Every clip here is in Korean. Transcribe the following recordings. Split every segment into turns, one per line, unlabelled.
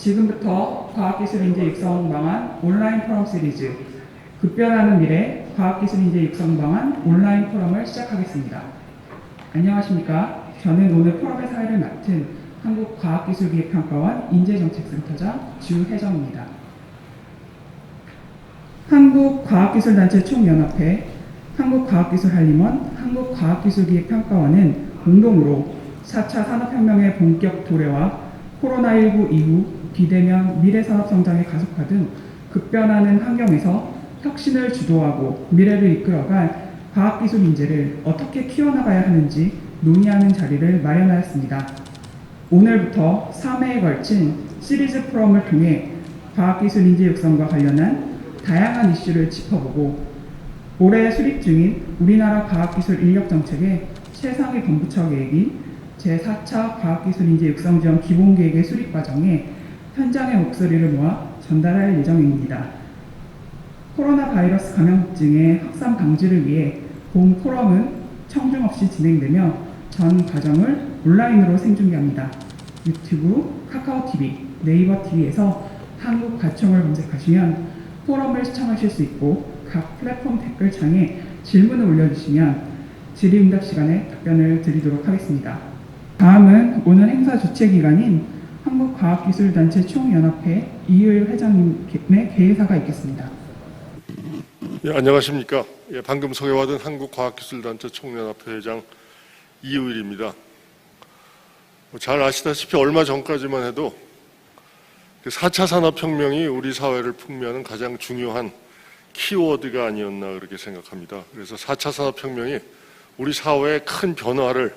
지금부터 과학기술인재 육성 방안 온라인 포럼 시리즈 급변하는 미래 과학기술인재 육성 방안 온라인 포럼을 시작하겠습니다. 안녕하십니까. 저는 오늘 포럼의 사회를 맡은 한국과학기술기획평가원 인재정책센터장 주혜정입니다. 한국과학기술단체 총연합회, 한국과학기술한림원, 한국과학기술기획평가원은 공동으로 4차 산업혁명의 본격 도래와 코로나19 이후 비대면 미래산업성장의 가속화 등 급변하는 환경에서 혁신을 주도하고 미래를 이끌어갈 과학기술 인재를 어떻게 키워나가야 하는지 논의하는 자리를 마련하였습니다. 오늘부터 3회에 걸친 시리즈 포럼을 통해 과학기술 인재 육성과 관련한 다양한 이슈를 짚어보고 올해 수립 중인 우리나라 과학기술 인력정책의 최상위 본부처 계획인 제4차 과학기술인재 육성지원 기본계획의 수립 과정에 현장의 목소리를 모아 전달할 예정입니다. 코로나 바이러스 감염증의 확산 방지를 위해 본 포럼은 청중 없이 진행되며 전 과정을 온라인으로 생중계합니다. 유튜브, 카카오TV, 네이버TV에서 한국과총을 검색하시면 포럼을 시청하실 수 있고 각 플랫폼 댓글창에 질문을 올려주시면 질의응답 시간에 답변을 드리도록 하겠습니다. 다음은 오늘 행사 주최기관인 한국과학기술단체 총연합회 이의율 회장님의 개회사가 있겠습니다.
예, 안녕하십니까. 방금 소개받은 한국과학기술단체 총연합회 회장 이의율입니다. 잘 아시다시피 얼마 전까지만 해도 4차 산업혁명이 우리 사회를 풍미하는 가장 중요한 키워드가 아니었나 그렇게 생각합니다. 그래서 4차 산업혁명이 우리 사회에 큰 변화를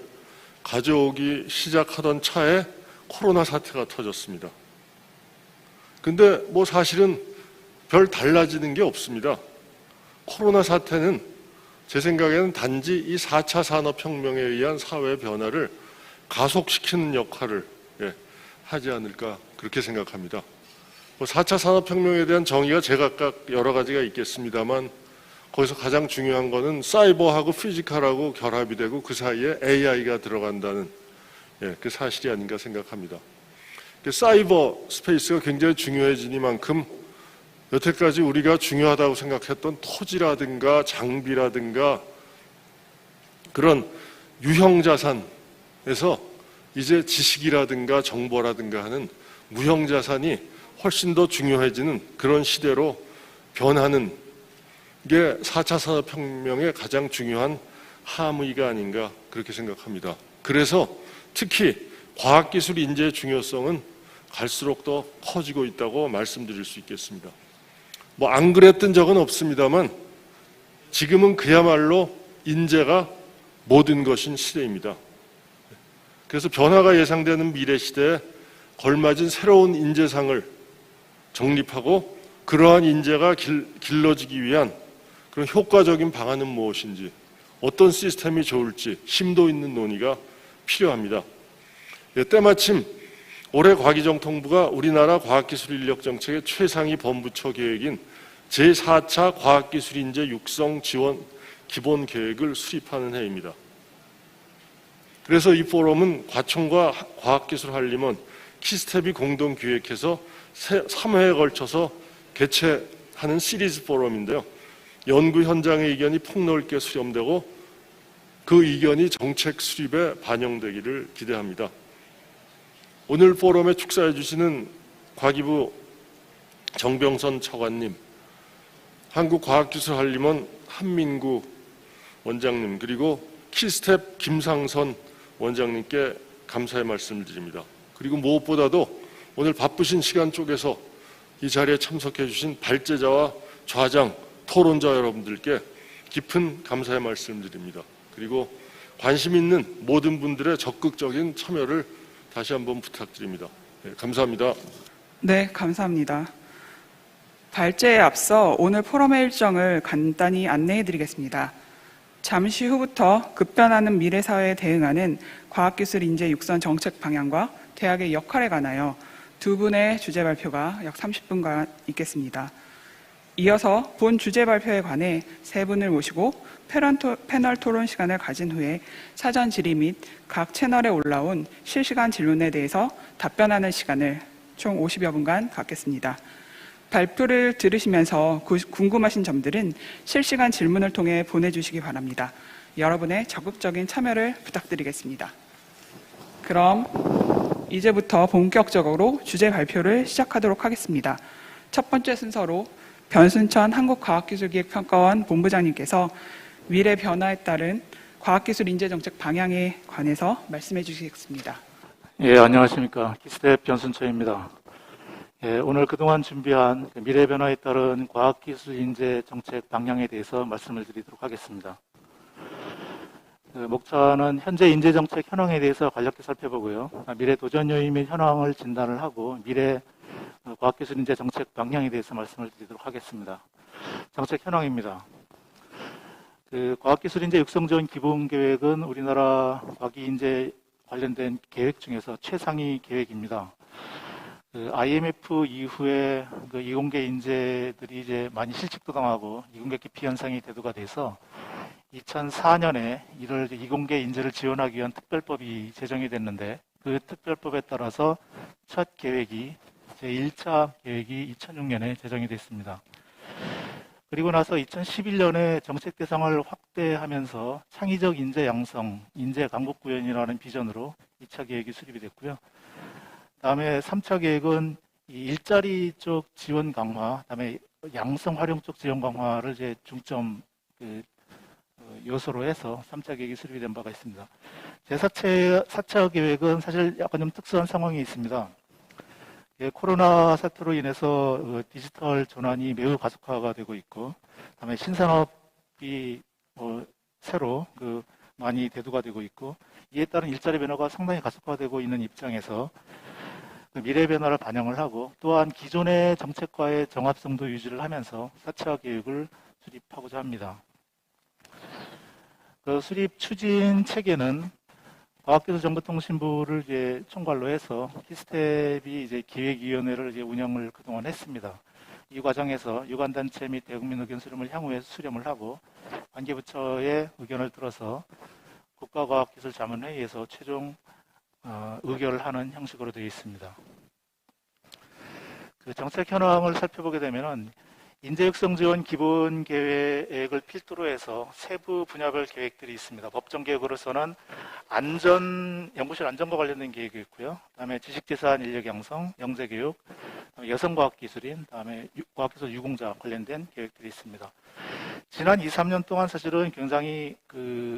가져오기 시작하던 차에 코로나 사태가 터졌습니다. 근데 사실은 별 달라지는 게 없습니다. 코로나 사태는 제 생각에는 단지 이 4차 산업혁명에 의한 사회 변화를 가속시키는 역할을 하지 않을까 그렇게 생각합니다. 4차 산업혁명에 대한 정의가 제각각 여러 가지가 있겠습니다만 거기서 가장 중요한 거는 사이버하고 피지컬하고 결합이 되고 그 사이에 AI가 들어간다는 그 사실이 아닌가 생각합니다. 사이버 스페이스가 굉장히 중요해지니만큼 여태까지 우리가 중요하다고 생각했던 토지라든가 장비라든가 그런 유형자산에서 이제 지식이라든가 정보라든가 하는 무형자산이 훨씬 더 중요해지는 그런 시대로 변하는 이게 4차 산업혁명의 가장 중요한 함의가 아닌가 그렇게 생각합니다. 그래서 특히 과학기술 인재의 중요성은 갈수록 더 커지고 있다고 말씀드릴 수 있겠습니다. 안 그랬던 적은 없습니다만 지금은 그야말로 인재가 모든 것인 시대입니다. 그래서 변화가 예상되는 미래 시대에 걸맞은 새로운 인재상을 정립하고 그러한 인재가 길러지기 위한 그런 효과적인 방안은 무엇인지, 어떤 시스템이 좋을지 심도 있는 논의가 필요합니다. 때마침 올해 과기정통부가 우리나라 과학기술인력정책의 최상위 본부처 계획인 제4차 과학기술인재 육성 지원 기본계획을 수립하는 해입니다. 그래서 이 포럼은 과총과 과학기술한림원, 키스텝이 공동 기획해서 3회에 걸쳐서 개최하는 시리즈 포럼인데요. 연구 현장의 의견이 폭넓게 수렴되고 그 의견이 정책 수립에 반영되기를 기대합니다. 오늘 포럼에 축사해 주시는 과기부 정병선 차관님, 한국과학기술한림원 한민구 원장님, 그리고 키스텝 김상선 원장님께 감사의 말씀을 드립니다. 그리고 무엇보다도 오늘 바쁘신 시간 쪽에서 이 자리에 참석해 주신 발제자와 좌장, 토론자 여러분들께 깊은 감사의 말씀을 드립니다. 그리고 관심 있는 모든 분들의 적극적인 참여를 다시 한번 부탁드립니다. 감사합니다.
네, 감사합니다. 발제에 앞서 오늘 포럼의 일정을 간단히 안내해드리겠습니다. 잠시 후부터 급변하는 미래사회에 대응하는 과학기술 인재 육성 정책 방향과 대학의 역할에 관하여 두 분의 주제 발표가 약 30분간 있겠습니다. 이어서 본 주제 발표에 관해 세 분을 모시고 패널 토론 시간을 가진 후에 사전 질의 및 각 채널에 올라온 실시간 질문에 대해서 답변하는 시간을 총 50여 분간 갖겠습니다. 발표를 들으시면서 궁금하신 점들은 실시간 질문을 통해 보내주시기 바랍니다. 여러분의 적극적인 참여를 부탁드리겠습니다. 그럼 이제부터 본격적으로 주제 발표를 시작하도록 하겠습니다. 첫 번째 순서로 변순천 한국과학기술기획평가원 본부장님께서 미래 변화에 따른 과학기술 인재정책 방향에 관해서 말씀해 주시겠습니다.
예, 안녕하십니까. 키스텝 변순천입니다. 예, 오늘 그동안 준비한 미래 변화에 따른 과학기술 인재 정책 방향에 대해서 말씀을 드리도록 하겠습니다. 목차는 현재 인재 정책 현황에 대해서 간략히 살펴보고요. 미래 도전 요인 및 현황을 진단을 하고 미래 과학기술 인재 정책 방향에 대해서 말씀을 드리도록 하겠습니다. 정책 현황입니다. 과학기술 인재 육성 지원 기본 계획은 우리나라 과기 인재 관련된 계획 중에서 최상위 계획입니다. IMF 이후에 이공계 인재들이 이제 많이 실직도당하고 이공계 기피 현상이 대두가 돼서 2004년에 이를 이공계 인재를 지원하기 위한 특별법이 제정이 됐는데 그 특별법에 따라서 첫 계획이 제1차 계획이 2006년에 제정이 됐습니다. 그리고 나서 2011년에 정책 대상을 확대하면서 창의적 인재 양성, 인재 강국 구현이라는 비전으로 2차 계획이 수립이 됐고요. 다음에 3차 계획은 이 일자리 쪽 지원 강화, 다음에 양성 활용 쪽 지원 강화를 이제 중점 요소로 해서 3차 계획이 수립이 된 바가 있습니다. 제4차 계획은 사실 약간 좀 특수한 상황이 있습니다. 코로나 사태로 인해서 디지털 전환이 매우 가속화가 되고 있고, 다음에 신산업이 새로 많이 대두가 되고 있고, 이에 따른 일자리 변화가 상당히 가속화되고 있는 입장에서 미래 변화를 반영을 하고 또한 기존의 정책과의 정합성도 유지를 하면서 4차 계획을 수립하고자 합니다. 수립 추진 체계는 과학기술정보통신부를 이제 총괄로 해서 키스텝이 이제 기획위원회를 이제 운영을 그동안 했습니다. 이 과정에서 유관단체 및 대국민 의견 수렴을 향후에 수렴을 하고 관계부처의 의견을 들어서 국가과학기술자문회의에서 최종 의결을 하는 형식으로 되어 있습니다. 정책 현황을 살펴보게 되면은 인재육성 지원 기본 계획을 필두로 해서 세부 분야별 계획들이 있습니다. 법정 계획으로서는 연구실 안전과 관련된 계획이 있고요. 그다음에 지식재산 인력 양성, 영재교육, 여성과학기술인, 그다음에 과학기술 유공자 관련된 계획들이 있습니다. 지난 2, 3년 동안 사실은 굉장히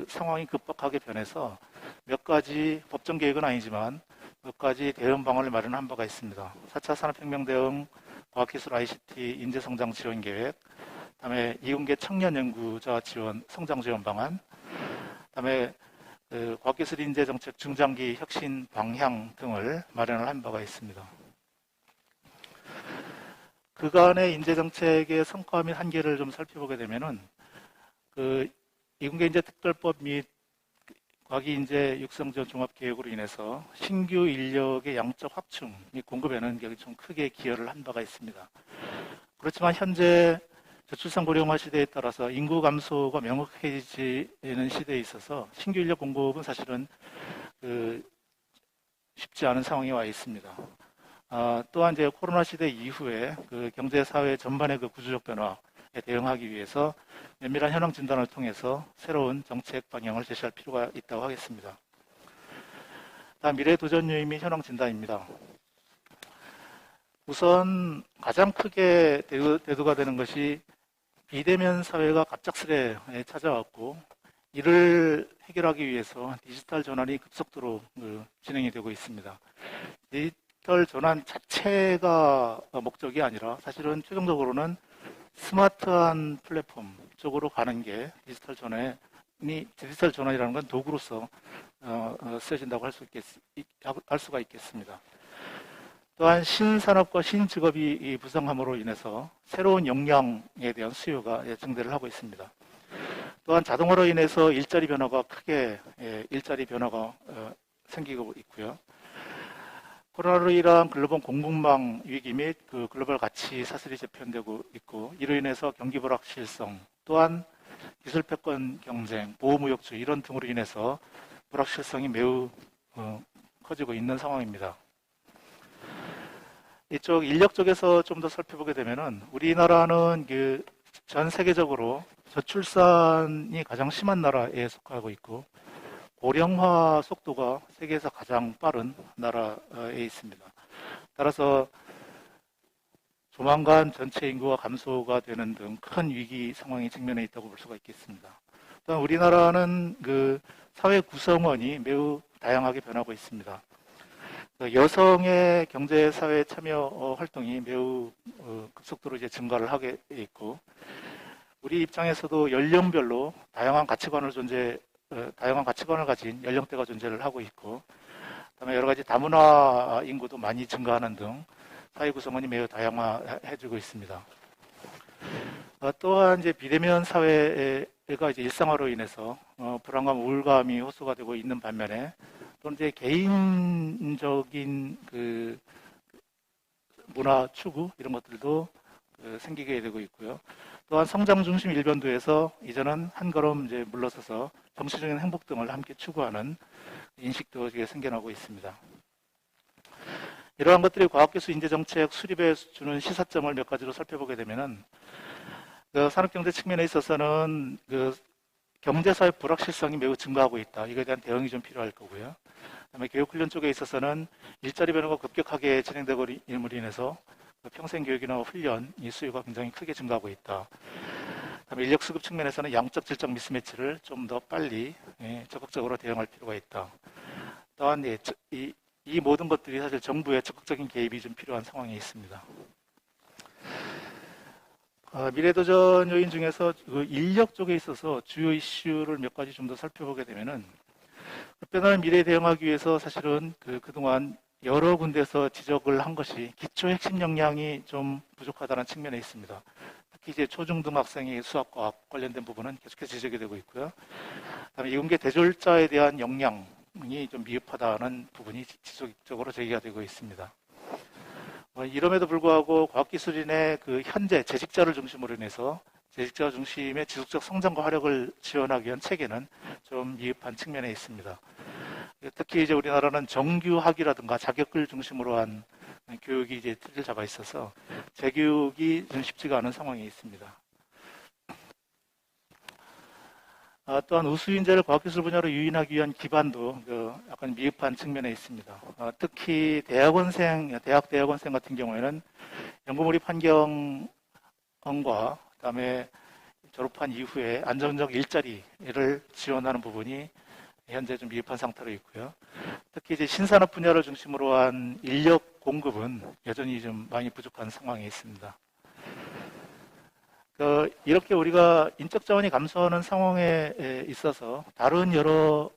상황이 급박하게 변해서 몇 가지 법정 계획은 아니지만 몇 가지 대응 방안을 마련한 바가 있습니다. 4차 산업혁명 대응 과학기술 ICT 인재성장 지원 계획, 그다음에 이공계 청년 연구자 지원 성장 지원 방안, 그다음에 과학기술 인재 정책 중장기 혁신 방향 등을 마련을 한 바가 있습니다. 그간의 인재 정책의 성과 및 한계를 좀 살펴보게 되면은 이공계 인재 특별법 및 과기 인재 육성 지원 종합 계획으로 인해서 신규 인력의 양적 확충 및 공급에는 좀 크게 기여를 한 바가 있습니다. 그렇지만 현재 저출산 고령화 시대에 따라서 인구 감소가 명확해지는 시대에 있어서 신규 인력 공급은 사실은 쉽지 않은 상황에 와 있습니다. 또한 이제 코로나 시대 이후에 경제 사회 전반의 구조적 변화에 대응하기 위해서 면밀한 현황 진단을 통해서 새로운 정책 방향을 제시할 필요가 있다고 하겠습니다. 다음 미래 도전 요인 및 현황 진단입니다. 우선 가장 크게 대두가 되는 것이 비대면 사회가 갑작스레 찾아왔고 이를 해결하기 위해서 디지털 전환이 급속도로 진행이 되고 있습니다. 디지털 전환 자체가 목적이 아니라 사실은 최종적으로는 스마트한 플랫폼 쪽으로 가는 게 디지털 전환이라는 건 도구로서 쓰여진다고 할 수가 있겠습니다. 또한 신산업과 신직업이 부상함으로 인해서 새로운 역량에 대한 수요가 증대를 하고 있습니다. 또한 자동화로 인해서 일자리 변화가 생기고 있고요. 코로나로 인한 글로벌 공급망 위기 및 글로벌 가치 사슬이 재편되고 있고 이로 인해서 경기 불확실성 또한 기술 패권 경쟁, 보호무역주의 이런 등으로 인해서 불확실성이 매우 커지고 있는 상황입니다. 이쪽 인력 쪽에서 좀 더 살펴보게 되면은 우리나라는 그 전 세계적으로 저출산이 가장 심한 나라에 속하고 있고 고령화 속도가 세계에서 가장 빠른 나라에 있습니다. 따라서 조만간 전체 인구가 감소가 되는 등 큰 위기 상황에 직면해 있다고 볼 수가 있겠습니다. 또한 우리나라는 그 사회 구성원이 매우 다양하게 변하고 있습니다. 여성의 경제 사회 참여 활동이 매우 급속도로 이제 증가를 하게 있고, 우리 입장에서도 연령별로 다양한 가치관을 가진 연령대가 존재를 하고 있고, 그다음에 여러 가지 다문화 인구도 많이 증가하는 등 사회 구성원이 매우 다양화해지고 있습니다. 또한 이제 비대면 사회가 이제 일상화로 인해서 불안감, 우울감이 호소가 되고 있는 반면에 또는 이제 개인적인 그 문화 추구 이런 것들도 생기게 되고 있고요. 또한 성장 중심 일변도에서 이제는 한 걸음 이제 물러서서 정치적인 행복 등을 함께 추구하는 인식도 생겨나고 있습니다. 이러한 것들이 과학기술 인재정책 수립에 주는 시사점을 몇 가지로 살펴보게 되면은 그 산업경제 측면에 있어서는 그 경제사회 불확실성이 매우 증가하고 있다. 이거에 대한 대응이 좀 필요할 거고요. 그다음에 교육훈련 쪽에 있어서는 일자리 변화가 급격하게 진행되고 있음으로 인해서 평생교육이나 훈련 이 수요가 굉장히 크게 증가하고 있다. 그다음에 인력 수급 측면에서는 양적 질적 미스매치를 좀 더 빨리 적극적으로 대응할 필요가 있다. 또한 이 모든 것들이 사실 정부의 적극적인 개입이 좀 필요한 상황에 있습니다. 미래도전 요인 중에서 그 인력 쪽에 있어서 주요 이슈를 몇 가지 좀 더 살펴보게 되면은 급변하는 미래에 대응하기 위해서 사실은 그동안 여러 군데에서 지적을 한 것이 기초 핵심 역량이 좀 부족하다는 측면에 있습니다. 특히 이제 초중등 학생의 수학과학 관련된 부분은 계속해서 지적이 되고 있고요. 그다음에 이공계 대졸자에 대한 역량이 좀 미흡하다는 부분이 지속적으로 제기가 되고 있습니다. 이럼에도 불구하고 과학기술인의 그 현재 재직자를 중심으로 인해서 재직자 중심의 지속적 성장과 활력을 지원하기 위한 체계는 좀 미흡한 측면에 있습니다. 특히 이제 우리나라는 정규학위라든가 자격을 중심으로 한 교육이 이제 틀을 잡아 있어서 재교육이 좀 쉽지가 않은 상황에 있습니다. 또한 우수인재를 과학기술 분야로 유인하기 위한 기반도 약간 미흡한 측면에 있습니다. 특히 대학 대학원생 같은 경우에는 연구 몰입 환경과 그다음에 졸업한 이후에 안정적 일자리를 지원하는 부분이 현재 좀 미흡한 상태로 있고요. 특히 이제 신산업 분야를 중심으로 한 인력 공급은 여전히 좀 많이 부족한 상황에 있습니다. 이렇게 우리가 인적 자원이 감소하는 상황에 있어서 다른 여러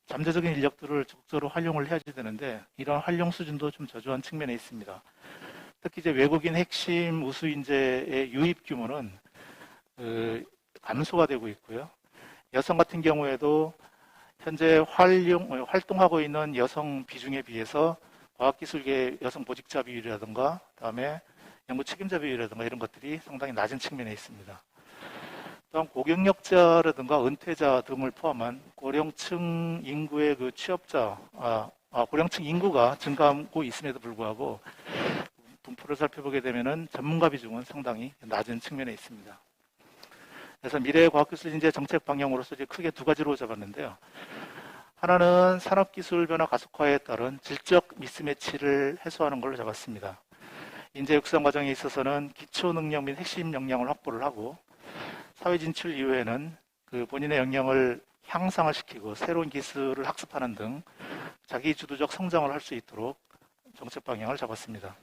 잠재적인 인력들을 적극적으로 활용을 해야 되는데 이런 활용 수준도 좀 저조한 측면에 있습니다. 특히 이제 외국인 핵심 우수 인재의 유입 규모는 감소가 되고 있고요. 여성 같은 경우에도 현재 활동하고 있는 여성 비중에 비해서 과학기술계 여성 보직자 비율이라든가 그다음에 연구 책임자 비율이라든가 이런 것들이 상당히 낮은 측면에 있습니다. 또한 고경력자라든가 은퇴자 등을 포함한 고령층 인구의 고령층 인구가 증가하고 있음에도 불구하고 분포를 살펴보게 되면은 전문가 비중은 상당히 낮은 측면에 있습니다. 그래서 미래의 과학기술 인재 정책 방향으로서 이제 크게 두 가지로 잡았는데요. 하나는 산업기술 변화 가속화에 따른 질적 미스매치를 해소하는 걸로 잡았습니다. 인재 육성 과정에 있어서는 기초 능력 및 핵심 역량을 확보를 하고 사회 진출 이후에는 본인의 역량을 향상을 시키고 새로운 기술을 학습하는 등 자기 주도적 성장을 할 수 있도록 정책 방향을 잡았습니다.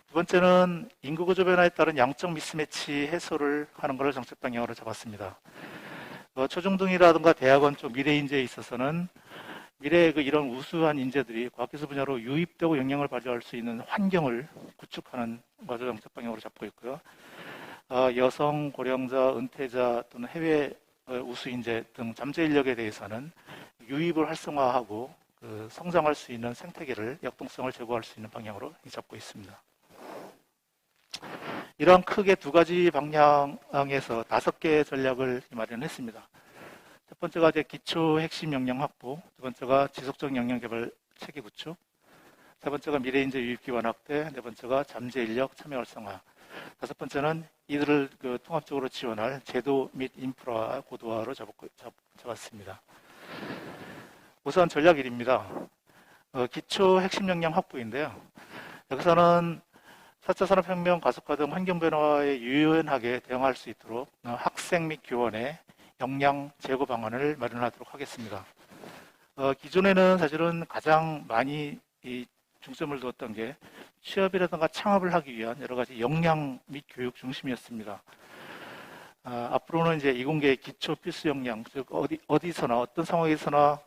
두 번째는 인구 구조 변화에 따른 양적 미스매치 해소를 하는 것을 정책 방향으로 잡았습니다. 초중등이라든가 대학원 쪽 미래 인재에 있어서는 미래의 이런 우수한 인재들이 과학기술 분야로 유입되고 영향을 발휘할 수 있는 환경을 구축하는 것을 정책 방향으로 잡고 있고요. 여성, 고령자, 은퇴자 또는 해외 우수 인재 등 잠재 인력에 대해서는 유입을 활성화하고 성장할 수 있는 생태계를 역동성을 제고할 수 있는 방향으로 잡고 있습니다. 이러한 크게 두 가지 방향에서 5개의 전략을 마련했습니다. 첫 번째가 이제 기초 핵심 역량 확보, 두 번째가 지속적 역량 개발 체계 구축, 세 번째가 미래인재 유입기반 확대, 네 번째가 잠재인력 참여 활성화, 다섯 번째는 이들을 통합적으로 지원할 제도 및 인프라 고도화로 잡았습니다. 우선 전략 1입니다. 기초 핵심 역량 확보인데요. 여기서는 4차 산업혁명 가속화 등 환경 변화에 유연하게 대응할 수 있도록 학생 및 교원의 역량 제고 방안을 마련하도록 하겠습니다. 기존에는 사실은 가장 많이 중점을 두었던 게 취업이라든가 창업을 하기 위한 여러 가지 역량 및 교육 중심이었습니다. 앞으로는 이제 이공계의 기초 필수 역량, 즉 어디서나 어떤 상황에서나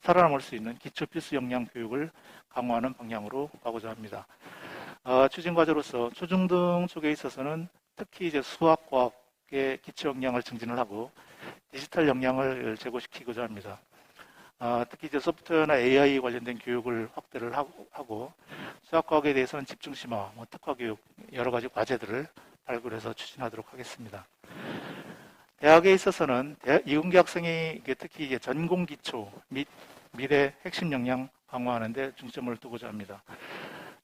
살아남을 수 있는 기초 필수 역량 교육을 강화하는 방향으로 가고자 합니다. 추진 과제로서 초중등 쪽에 있어서는 특히 이제 수학, 과학의 기초 역량을 증진을 하고 디지털 역량을 제고시키고자 합니다. 특히 이제 소프트웨어나 AI 관련된 교육을 확대를 하고 수학과학에 대해서는 집중 심화, 특화 교육 여러 가지 과제들을 발굴해서 추진하도록 하겠습니다. 대학에 있어서는 이공계 학생이 특히 이제 전공 기초 및 미래 핵심 역량 강화하는 데 중점을 두고자 합니다.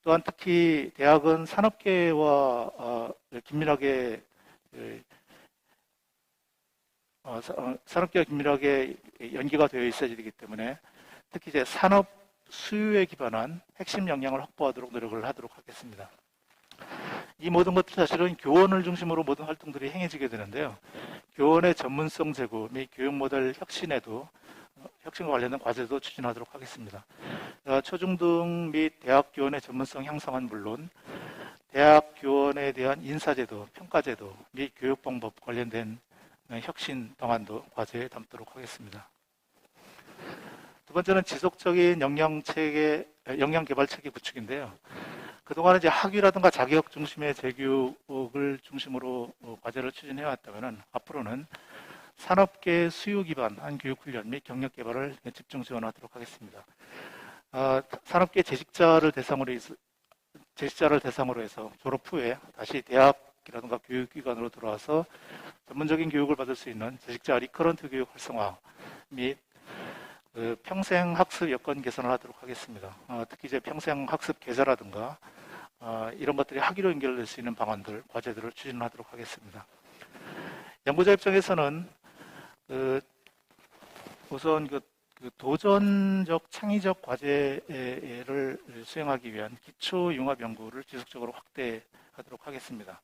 또한 특히 대학은 산업계와 긴밀하게 연계가 되어 있어야 되기 때문에 특히 이제 산업 수요에 기반한 핵심 역량을 확보하도록 노력을 하도록 하겠습니다. 이 모든 것들 사실은 교원을 중심으로 모든 활동들이 행해지게 되는데요. 교원의 전문성 제고 및 교육 모델 혁신과 관련된 과제도 추진하도록 하겠습니다. 초중등 및 대학 교원의 전문성 향상은 물론 대학 교원에 대한 인사제도, 평가제도 및 교육 방법 관련된 혁신 방안도 과제에 담도록 하겠습니다. 두 번째는 지속적인 역량 개발 체계 구축인데요. 그동안은 이제 학위라든가 자격 중심의 재교육을 중심으로 과제를 추진해 왔다면 앞으로는 산업계 수요 기반한 교육 훈련 및 경력 개발을 집중 지원하도록 하겠습니다. 산업계 재직자를 대상으로 해서 졸업 후에 다시 대학이라든가 교육기관으로 들어와서 전문적인 교육을 받을 수 있는 재직자 리커런트 교육 활성화 및 평생 학습 여건 개선을 하도록 하겠습니다. 특히 이제 평생 학습 계좌라든가 이런 것들이 학위로 연결될 수 있는 방안들, 과제들을 추진하도록 하겠습니다. 연구자 입장에서는 우선 도전적 창의적 과제를 수행하기 위한 기초 융합 연구를 지속적으로 확대하도록 하겠습니다.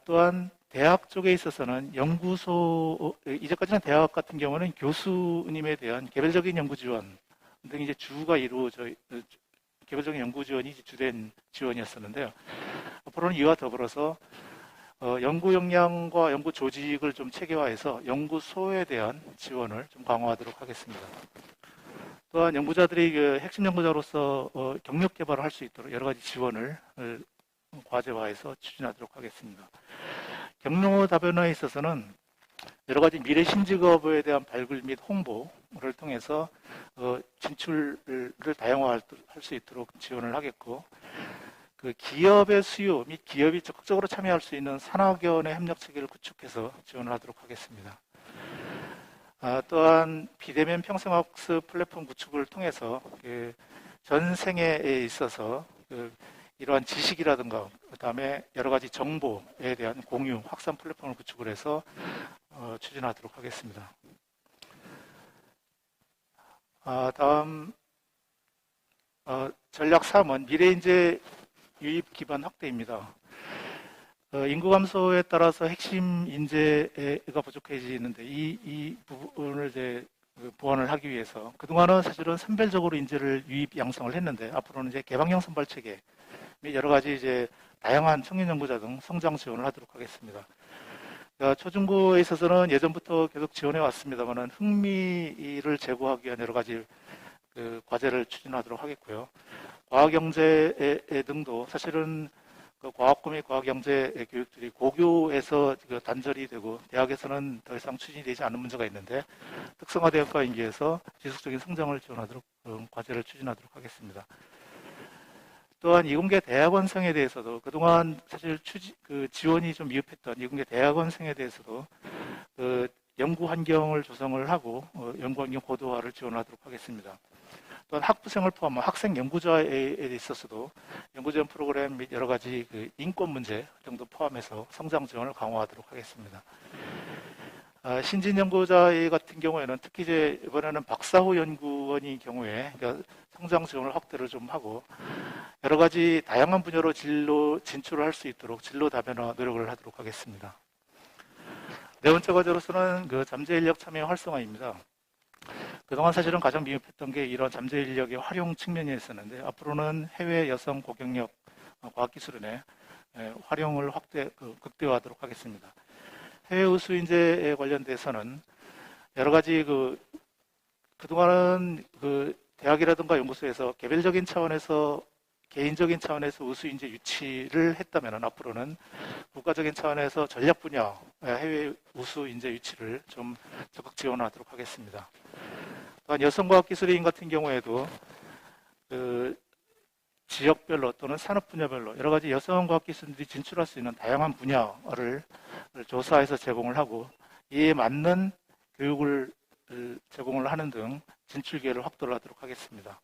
또한 대학 쪽에 있어서는 이제까지는 대학 같은 경우는 교수님에 대한 개별적인 연구 지원 등이 이제 주가 이루어져 개별적인 연구 지원이 주된 지원이었었는데요. 앞으로는 이와 더불어서 연구 역량과 연구 조직을 좀 체계화해서 연구소에 대한 지원을 좀 강화하도록 하겠습니다. 또한 연구자들이 핵심 연구자로서 경력 개발을 할 수 있도록 여러 가지 지원을 과제화해서 추진하도록 하겠습니다. 경로 다변화에 있어서는 여러 가지 미래 신직업에 대한 발굴 및 홍보를 통해서 진출을 다양화할 수 있도록 지원을 하겠고, 기업의 수요 및 기업이 적극적으로 참여할 수 있는 산학연의 협력 체계를 구축해서 지원을 하도록 하겠습니다. 또한 비대면 평생학습 플랫폼 구축을 통해서 전 생애에 있어서 이러한 지식이라든가 그다음에 여러 가지 정보에 대한 공유, 확산 플랫폼을 구축을 해서 추진하도록 하겠습니다. 다음 전략 3은 미래인재 유입 기반 확대입니다. 인구 감소에 따라서 핵심 인재가 부족해지는데 이 부분을 이제 보완을 하기 위해서 그동안은 사실은 선별적으로 인재를 유입 양성을 했는데 앞으로는 이제 개방형 선발 체계 및 여러 가지 이제 다양한 청년 연구자 등 성장 지원을 하도록 하겠습니다. 초중고에 있어서는 예전부터 계속 지원해 왔습니다만은 흥미를 제고하기 위한 여러 가지 과제를 추진하도록 하겠고요. 과학경제 등도 사실은 과학고 및 과학경제 교육들이 고교에서 단절이 되고 대학에서는 더 이상 추진이 되지 않는 문제가 있는데 특성화대학과 인계에서 지속적인 성장을 지원하도록 과제를 추진하도록 하겠습니다. 또한 이공계 대학원생에 대해서도 그동안 사실 지원이 좀 미흡했던 이공계 대학원생에 대해서도 연구 환경을 조성을 하고 연구 환경 고도화를 지원하도록 하겠습니다. 또한 학부생을 포함한 학생 연구자에 있어서도 연구 지원 프로그램 및 여러 가지 그 인권 문제 등도 포함해서 성장 지원을 강화하도록 하겠습니다. 신진 연구자 같은 경우에는 특히 이제 이번에는 박사후 연구원의 경우에 그러니까 성장 지원을 확대를 좀 하고 여러 가지 다양한 분야로 진로 진출을 할 수 있도록 진로 다변화 노력을 하도록 하겠습니다. 네 번째 과제로서는 그 잠재 인력 참여 활성화입니다. 그동안 사실은 가장 미흡했던 게 이런 잠재 인력의 활용 측면이 있었는데 앞으로는 해외 여성 고경력 과학기술인의 활용을 극대화하도록 하겠습니다. 해외 우수 인재에 관련돼서는 여러 가지 그동안은 대학이라든가 연구소에서 개별적인 차원에서 개인적인 차원에서 우수 인재 유치를 했다면 앞으로는 국가적인 차원에서 전략 분야 해외 우수 인재 유치를 좀 적극 지원하도록 하겠습니다. 또한 여성과학기술인 같은 경우에도 지역별로 또는 산업 분야별로 여러 가지 여성과학기술인들이 진출할 수 있는 다양한 분야를 조사해서 제공을 하고 이에 맞는 교육을 제공을 하는 등 진출 기회를 확보를 하도록 하겠습니다.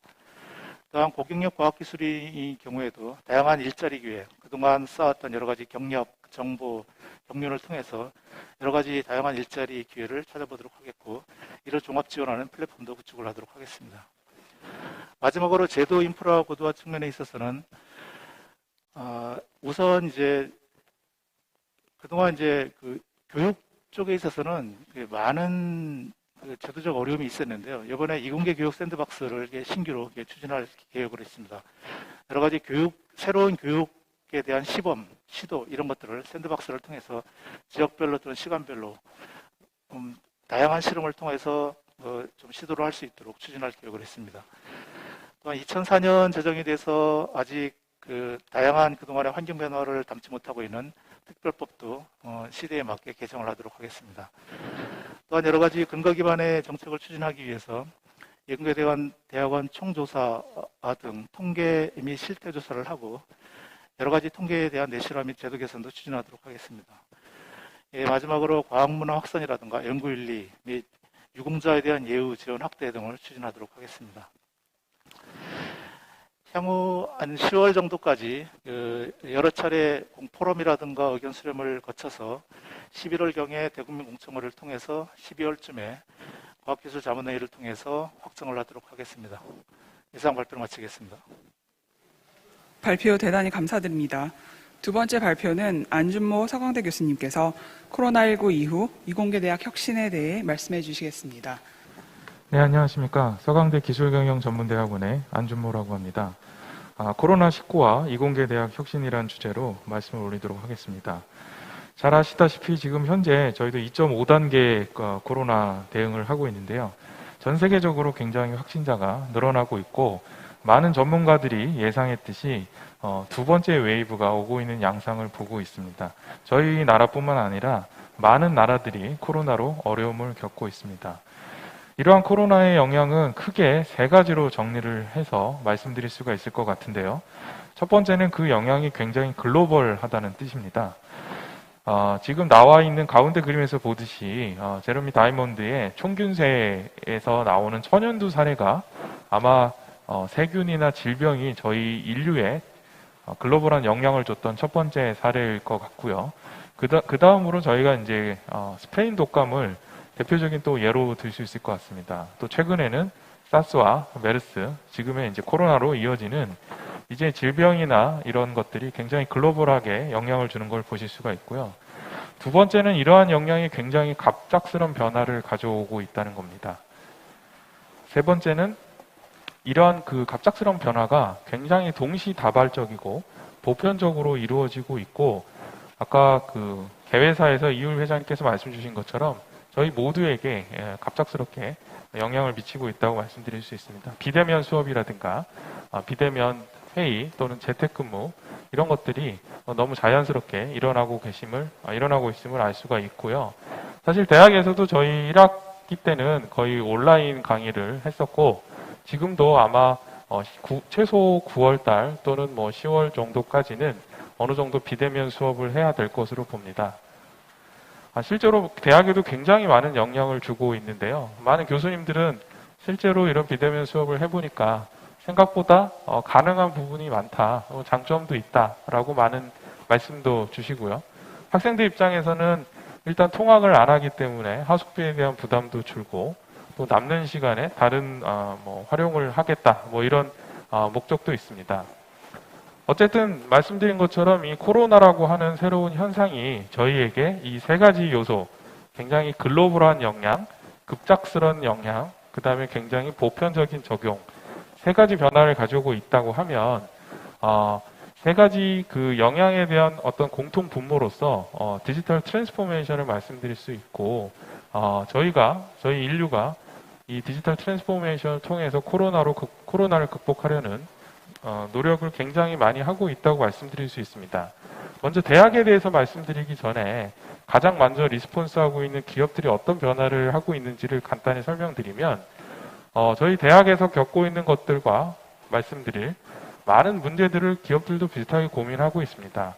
또한 고경력 과학기술인의 경우에도 다양한 일자리 기회, 그동안 쌓았던 여러 가지 경력, 정보, 경륜을 통해서 여러 가지 다양한 일자리 기회를 찾아보도록 하겠고 이를 종합 지원하는 플랫폼도 구축을 하도록 하겠습니다. 마지막으로 제도 인프라 고도화 측면에 있어서는 우선 이제 그동안 이제 그 교육 쪽에 있어서는 많은 제도적 어려움이 있었는데요. 이번에 이공계 교육 샌드박스를 신규로 추진할 계획을 했습니다. 여러 가지 새로운 교육에 대한 시범, 시도 이런 것들을 샌드박스를 통해서 지역별로 또는 시간별로 다양한 실험을 통해서 좀 시도를 할 수 있도록 추진할 계획을 했습니다. 또한 2004년 제정이 돼서 아직 다양한 그동안의 환경 변화를 담지 못하고 있는 특별법도 시대에 맞게 개정을 하도록 하겠습니다. 또한 여러 가지 근거 기반의 정책을 추진하기 위해서 연구대학원 총조사 등 통계 및 실태 조사를 하고 여러 가지 통계에 대한 내실화 및 제도 개선도 추진하도록 하겠습니다. 마지막으로 과학문화 확산이라든가 연구윤리 및 유공자에 대한 예우 지원 확대 등을 추진하도록 하겠습니다. 향후 한 10월 정도까지 여러 차례 포럼이라든가 의견 수렴을 거쳐서 11월경에 대국민 공청회를 통해서 12월쯤에 과학기술자문회의를 통해서 확정을 하도록 하겠습니다. 이상 발표를 마치겠습니다.
발표 대단히 감사드립니다. 두 번째 발표는 안준모 서강대 교수님께서 코로나19 이후 이공계대학 혁신에 대해 말씀해 주시겠습니다.
네, 안녕하십니까. 서강대 기술경영전문대학원의 안준모라고 합니다. 코로나19와 이공계대학 혁신이라는 주제로 말씀을 올리도록 하겠습니다. 잘 아시다시피 지금 현재 저희도 2.5단계 코로나 대응을 하고 있는데요. 전 세계적으로 굉장히 확진자가 늘어나고 있고 많은 전문가들이 예상했듯이 두 번째 웨이브가 오고 있는 양상을 보고 있습니다. 저희 나라뿐만 아니라 많은 나라들이 코로나로 어려움을 겪고 있습니다. 이러한 코로나의 영향은 크게 세 가지로 정리를 해서 말씀드릴 수가 있을 것 같은데요. 첫 번째는 그 영향이 굉장히 글로벌하다는 뜻입니다. 지금 나와 있는 가운데 그림에서 보듯이 제레미 다이먼드의 총균세에서 나오는 천연두 사례가 아마 세균이나 질병이 저희 인류에 글로벌한 영향을 줬던 첫 번째 사례일 것 같고요. 그 다음으로 저희가 이제 스페인 독감을 대표적인 또 예로 들 수 있을 것 같습니다. 또 최근에는 사스와 메르스, 지금의 이제 코로나로 이어지는 이제 질병이나 이런 것들이 굉장히 글로벌하게 영향을 주는 걸 보실 수가 있고요. 두 번째는 이러한 영향이 굉장히 갑작스러운 변화를 가져오고 있다는 겁니다. 세 번째는 이러한 그 갑작스러운 변화가 굉장히 동시다발적이고 보편적으로 이루어지고 있고 아까 그 개회사에서 이율 회장님께서 말씀 주신 것처럼 저희 모두에게 갑작스럽게 영향을 미치고 있다고 말씀드릴 수 있습니다. 비대면 수업이라든가 비대면 회의 또는 재택근무 이런 것들이 너무 자연스럽게 일어나고 있음을 알 수가 있고요. 사실 대학에서도 저희 1학기 때는 거의 온라인 강의를 했었고 지금도 아마 최소 9월달 또는 10월 정도까지는 어느 정도 비대면 수업을 해야 될 것으로 봅니다. 실제로 대학에도 굉장히 많은 영향을 주고 있는데요. 많은 교수님들은 실제로 이런 비대면 수업을 해보니까 생각보다 가능한 부분이 많다, 장점도 있다라고 많은 말씀도 주시고요. 학생들 입장에서는 일단 통학을 안 하기 때문에 하숙비에 대한 부담도 줄고 또 남는 시간에 다른 활용을 하겠다, 이런 목적도 있습니다. 어쨌든 말씀드린 것처럼 이 코로나라고 하는 새로운 현상이 저희에게 이 세 가지 요소, 굉장히 글로벌한 영향, 급작스러운 영향, 그 다음에 굉장히 보편적인 적용, 세 가지 변화를 가지고 있다고 하면 세 가지 그 영향에 대한 어떤 공통 분모로서 디지털 트랜스포메이션을 말씀드릴 수 있고, 저희 인류가 이 디지털 트랜스포메이션을 통해서 코로나를 극복하려는 노력을 굉장히 많이 하고 있다고 말씀드릴 수 있습니다. 먼저 대학에 대해서 말씀드리기 전에 가장 먼저 리스폰스하고 있는 기업들이 어떤 변화를 하고 있는지를 간단히 설명드리면, 저희 대학에서 겪고 있는 것들과 말씀드릴 많은 문제들을 기업들도 비슷하게 고민하고 있습니다.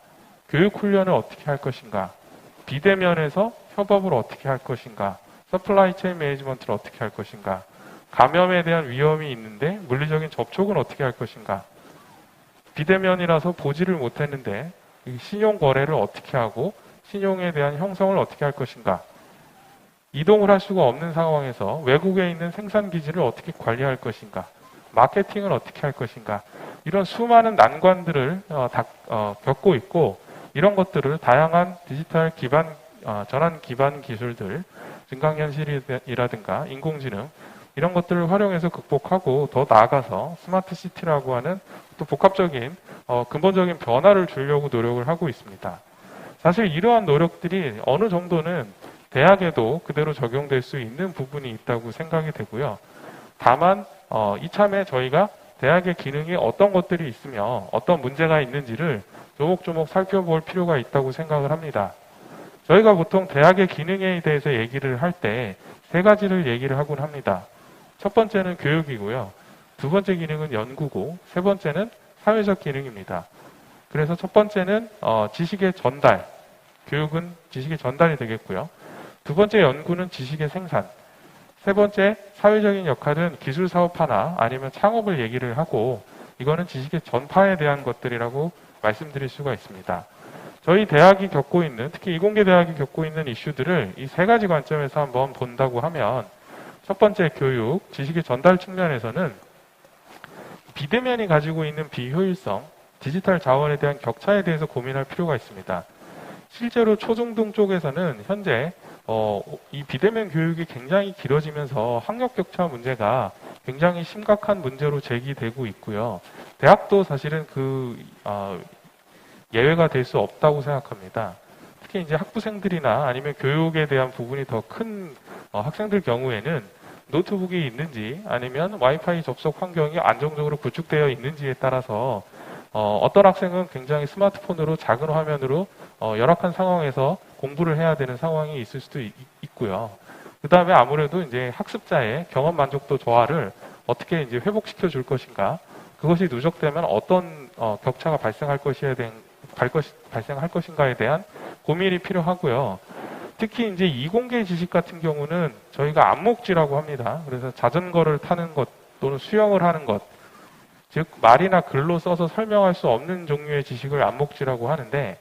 교육 훈련을 어떻게 할 것인가, 비대면에서 협업을 어떻게 할 것인가, 서플라이 체인 매니지먼트를 어떻게 할 것인가, 감염에 대한 위험이 있는데 물리적인 접촉은 어떻게 할 것인가, 비대면이라서 보지를 못했는데 신용 거래를 어떻게 하고 신용에 대한 형성을 어떻게 할 것인가, 이동을 할 수가 없는 상황에서 외국에 있는 생산 기지를 어떻게 관리할 것인가, 마케팅을 어떻게 할 것인가, 이런 수많은 난관들을 겪고 있고, 이런 것들을 다양한 디지털 기반 전환 기반 기술들, 증강현실이라든가 인공지능, 이런 것들을 활용해서 극복하고 더 나아가서 스마트 시티라고 하는 또 복합적인 근본적인 변화를 주려고 노력을 하고 있습니다. 사실 이러한 노력들이 어느 정도는 대학에도 그대로 적용될 수 있는 부분이 있다고 생각이 되고요. 다만 이참에 저희가 대학의 기능에 어떤 것들이 있으며 어떤 문제가 있는지를 조목조목 살펴볼 필요가 있다고 생각을 합니다. 저희가 보통 대학의 기능에 대해서 얘기를 할 때 세 가지를 얘기를 하곤 합니다. 첫 번째는 교육이고요. 두 번째 기능은 연구고, 세 번째는 사회적 기능입니다. 그래서 첫 번째는 지식의 전달, 교육은 지식의 전달이 되겠고요. 두 번째 연구는 지식의 생산, 세 번째 사회적인 역할은 기술 사업화나 아니면 창업을 얘기를 하고, 이거는 지식의 전파에 대한 것들이라고 말씀드릴 수가 있습니다. 저희 대학이 겪고 있는, 특히 이공계 대학이 겪고 있는 이슈들을 이 세 가지 관점에서 한번 본다고 하면, 첫 번째 교육, 지식의 전달 측면에서는 비대면이 가지고 있는 비효율성, 디지털 자원에 대한 격차에 대해서 고민할 필요가 있습니다. 실제로 초중등 쪽에서는 현재 이 비대면 교육이 굉장히 길어지면서 학력 격차 문제가 굉장히 심각한 문제로 제기되고 있고요. 대학도 사실은 예외가 될 수 없다고 생각합니다. 특히 이제 학부생들이나 아니면 교육에 대한 부분이 더 큰 학생들 경우에는 노트북이 있는지 아니면 와이파이 접속 환경이 안정적으로 구축되어 있는지에 따라서 어떤 학생은 굉장히 스마트폰으로 작은 화면으로 열악한 상황에서 공부를 해야 되는 상황이 있을 수도 있고요. 그 다음에 아무래도 이제 학습자의 경험 만족도 저하를 어떻게 이제 회복시켜 줄 것인가, 그것이 누적되면 어떤 격차가 발생할 것인가에 대한 고민이 필요하고요. 특히 이제 이공계 지식 같은 경우는 저희가 안목지라고 합니다. 그래서 자전거를 타는 것 또는 수영을 하는 것, 즉 말이나 글로 써서 설명할 수 없는 종류의 지식을 안목지라고 하는데,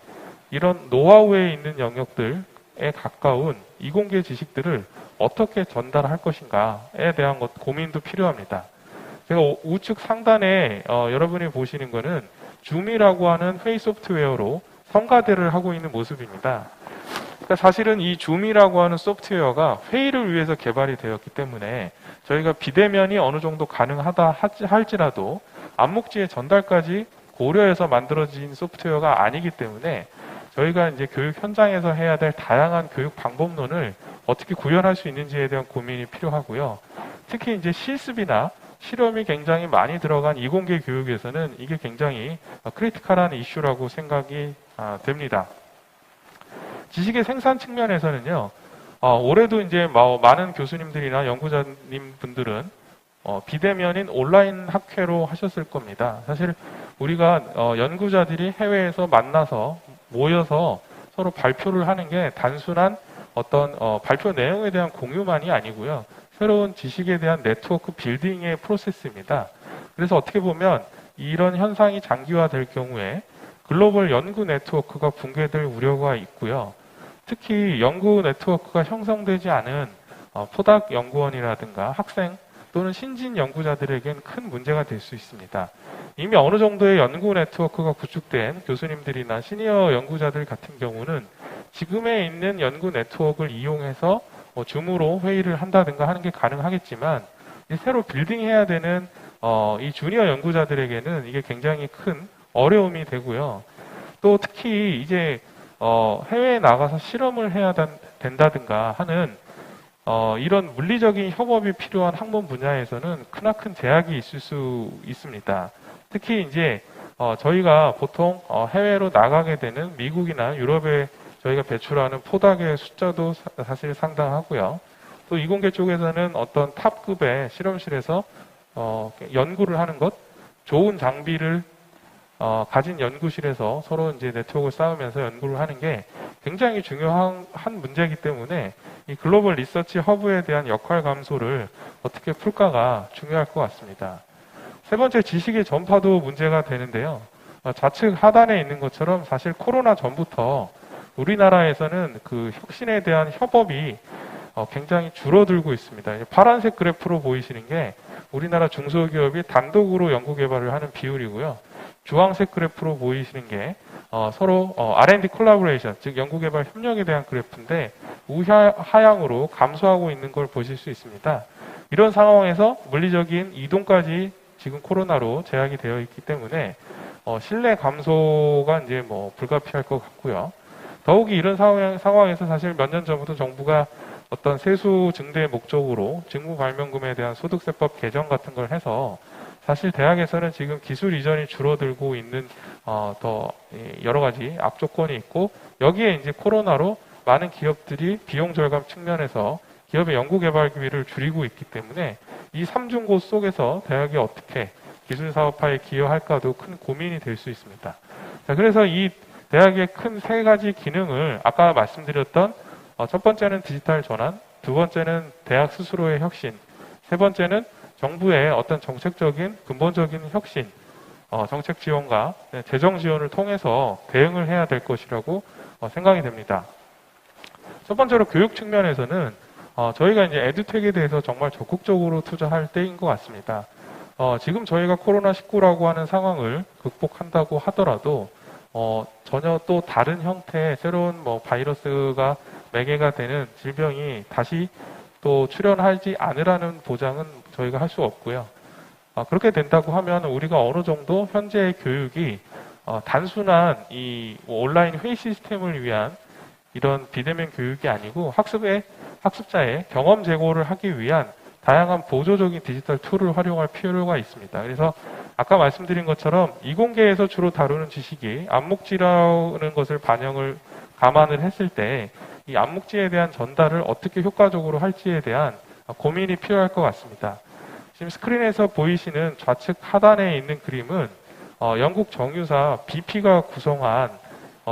이런 노하우에 있는 영역들에 가까운 이공계 지식들을 어떻게 전달할 것인가에 대한 고민도 필요합니다. 제가 우측 상단에 여러분이 보시는 거는 줌이라고 하는 회의 소프트웨어로 성가대를 하고 있는 모습입니다. 그러니까 사실은 이 줌이라고 하는 소프트웨어가 회의를 위해서 개발이 되었기 때문에 저희가 비대면이 어느 정도 가능하다 할지라도 안목지의 전달까지 고려해서 만들어진 소프트웨어가 아니기 때문에 저희가 이제 교육 현장에서 해야 될 다양한 교육 방법론을 어떻게 구현할 수 있는지에 대한 고민이 필요하고요. 특히 이제 실습이나 실험이 굉장히 많이 들어간 이공계 교육에서는 이게 굉장히 크리티컬한 이슈라고 생각이 됩니다. 지식의 생산 측면에서는요, 올해도 이제 많은 교수님들이나 연구자님 분들은 비대면인 온라인 학회로 하셨을 겁니다. 사실 우리가 연구자들이 해외에서 만나서 모여서 서로 발표를 하는 게 단순한 어떤 발표 내용에 대한 공유만이 아니고요. 새로운 지식에 대한 네트워크 빌딩의 프로세스입니다. 그래서 어떻게 보면 이런 현상이 장기화될 경우에 글로벌 연구 네트워크가 붕괴될 우려가 있고요. 특히 연구 네트워크가 형성되지 않은 포닥 연구원이라든가 학생 또는 신진 연구자들에겐 큰 문제가 될 수 있습니다. 이미 어느 정도의 연구 네트워크가 구축된 교수님들이나 시니어 연구자들 같은 경우는 지금에 있는 연구 네트워크를 이용해서 줌으로 회의를 한다든가 하는 게 가능하겠지만 새로 빌딩해야 되는 이 주니어 연구자들에게는 이게 굉장히 큰 어려움이 되고요. 또 특히 이제 해외에 나가서 실험을 해야 된다든가 하는 이런 물리적인 협업이 필요한 학문 분야에서는 크나큰 제약이 있을 수 있습니다. 특히 이제 저희가 보통 해외로 나가게 되는 미국이나 유럽에 저희가 배출하는 포닥의 숫자도 사실 상당하고요. 또 이공계 쪽에서는 어떤 탑급의 실험실에서 연구를 하는 것, 좋은 장비를 가진 연구실에서 서로 이제 네트워크를 쌓으면서 연구를 하는 게 굉장히 중요한 문제이기 때문에 이 글로벌 리서치 허브에 대한 역할 감소를 어떻게 풀까가 중요할 것 같습니다. 세 번째, 지식의 전파도 문제가 되는데요. 좌측 하단에 있는 것처럼 사실 코로나 전부터 우리나라에서는 그 혁신에 대한 협업이 굉장히 줄어들고 있습니다. 파란색 그래프로 보이시는 게 우리나라 중소기업이 단독으로 연구개발을 하는 비율이고요. 주황색 그래프로 보이시는 게 서로 R&D 콜라보레이션, 즉 연구개발 협력에 대한 그래프인데 우하향으로 감소하고 있는 걸 보실 수 있습니다. 이런 상황에서 물리적인 이동까지 지금 코로나로 제약이 되어 있기 때문에 신뢰 감소가 이제 불가피할 것 같고요. 더욱이 이런 상황에서 사실 몇 년 전부터 정부가 어떤 세수 증대의 목적으로 직무 발명금에 대한 소득세법 개정 같은 걸 해서 사실 대학에서는 지금 기술 이전이 줄어들고 있는 더 여러 가지 악조건이 있고 여기에 이제 코로나로 많은 기업들이 비용 절감 측면에서 기업의 연구개발비를 줄이고 있기 때문에 이 삼중고 속에서 대학이 어떻게 기술사업화에 기여할까도 큰 고민이 될 수 있습니다. 자, 그래서 이 대학의 큰 세 가지 기능을 아까 말씀드렸던 첫 번째는 디지털 전환, 두 번째는 대학 스스로의 혁신, 세 번째는 정부의 어떤 정책적인 근본적인 혁신, 정책 지원과 재정 지원을 통해서 대응을 해야 될 것이라고 생각이 됩니다. 첫 번째로 교육 측면에서는 저희가 이제 에듀텍에 대해서 정말 적극적으로 투자할 때인 것 같습니다. 지금 저희가 코로나19라고 하는 상황을 극복한다고 하더라도 전혀 또 다른 형태의 새로운 바이러스가 매개가 되는 질병이 다시 또 출현하지 않으라는 보장은 저희가 할 수 없고요. 그렇게 된다고 하면 우리가 어느 정도 현재의 교육이 단순한 이 온라인 회의 시스템을 위한 이런 비대면 교육이 아니고 학습자의 경험 제고를 하기 위한 다양한 보조적인 디지털 툴을 활용할 필요가 있습니다. 그래서 아까 말씀드린 것처럼 이공계에서 주로 다루는 지식이 암묵지라는 것을 감안을 했을 때 이 암묵지에 대한 전달을 어떻게 효과적으로 할지에 대한 고민이 필요할 것 같습니다. 지금 스크린에서 보이시는 좌측 하단에 있는 그림은 영국 정유사 BP가 구성한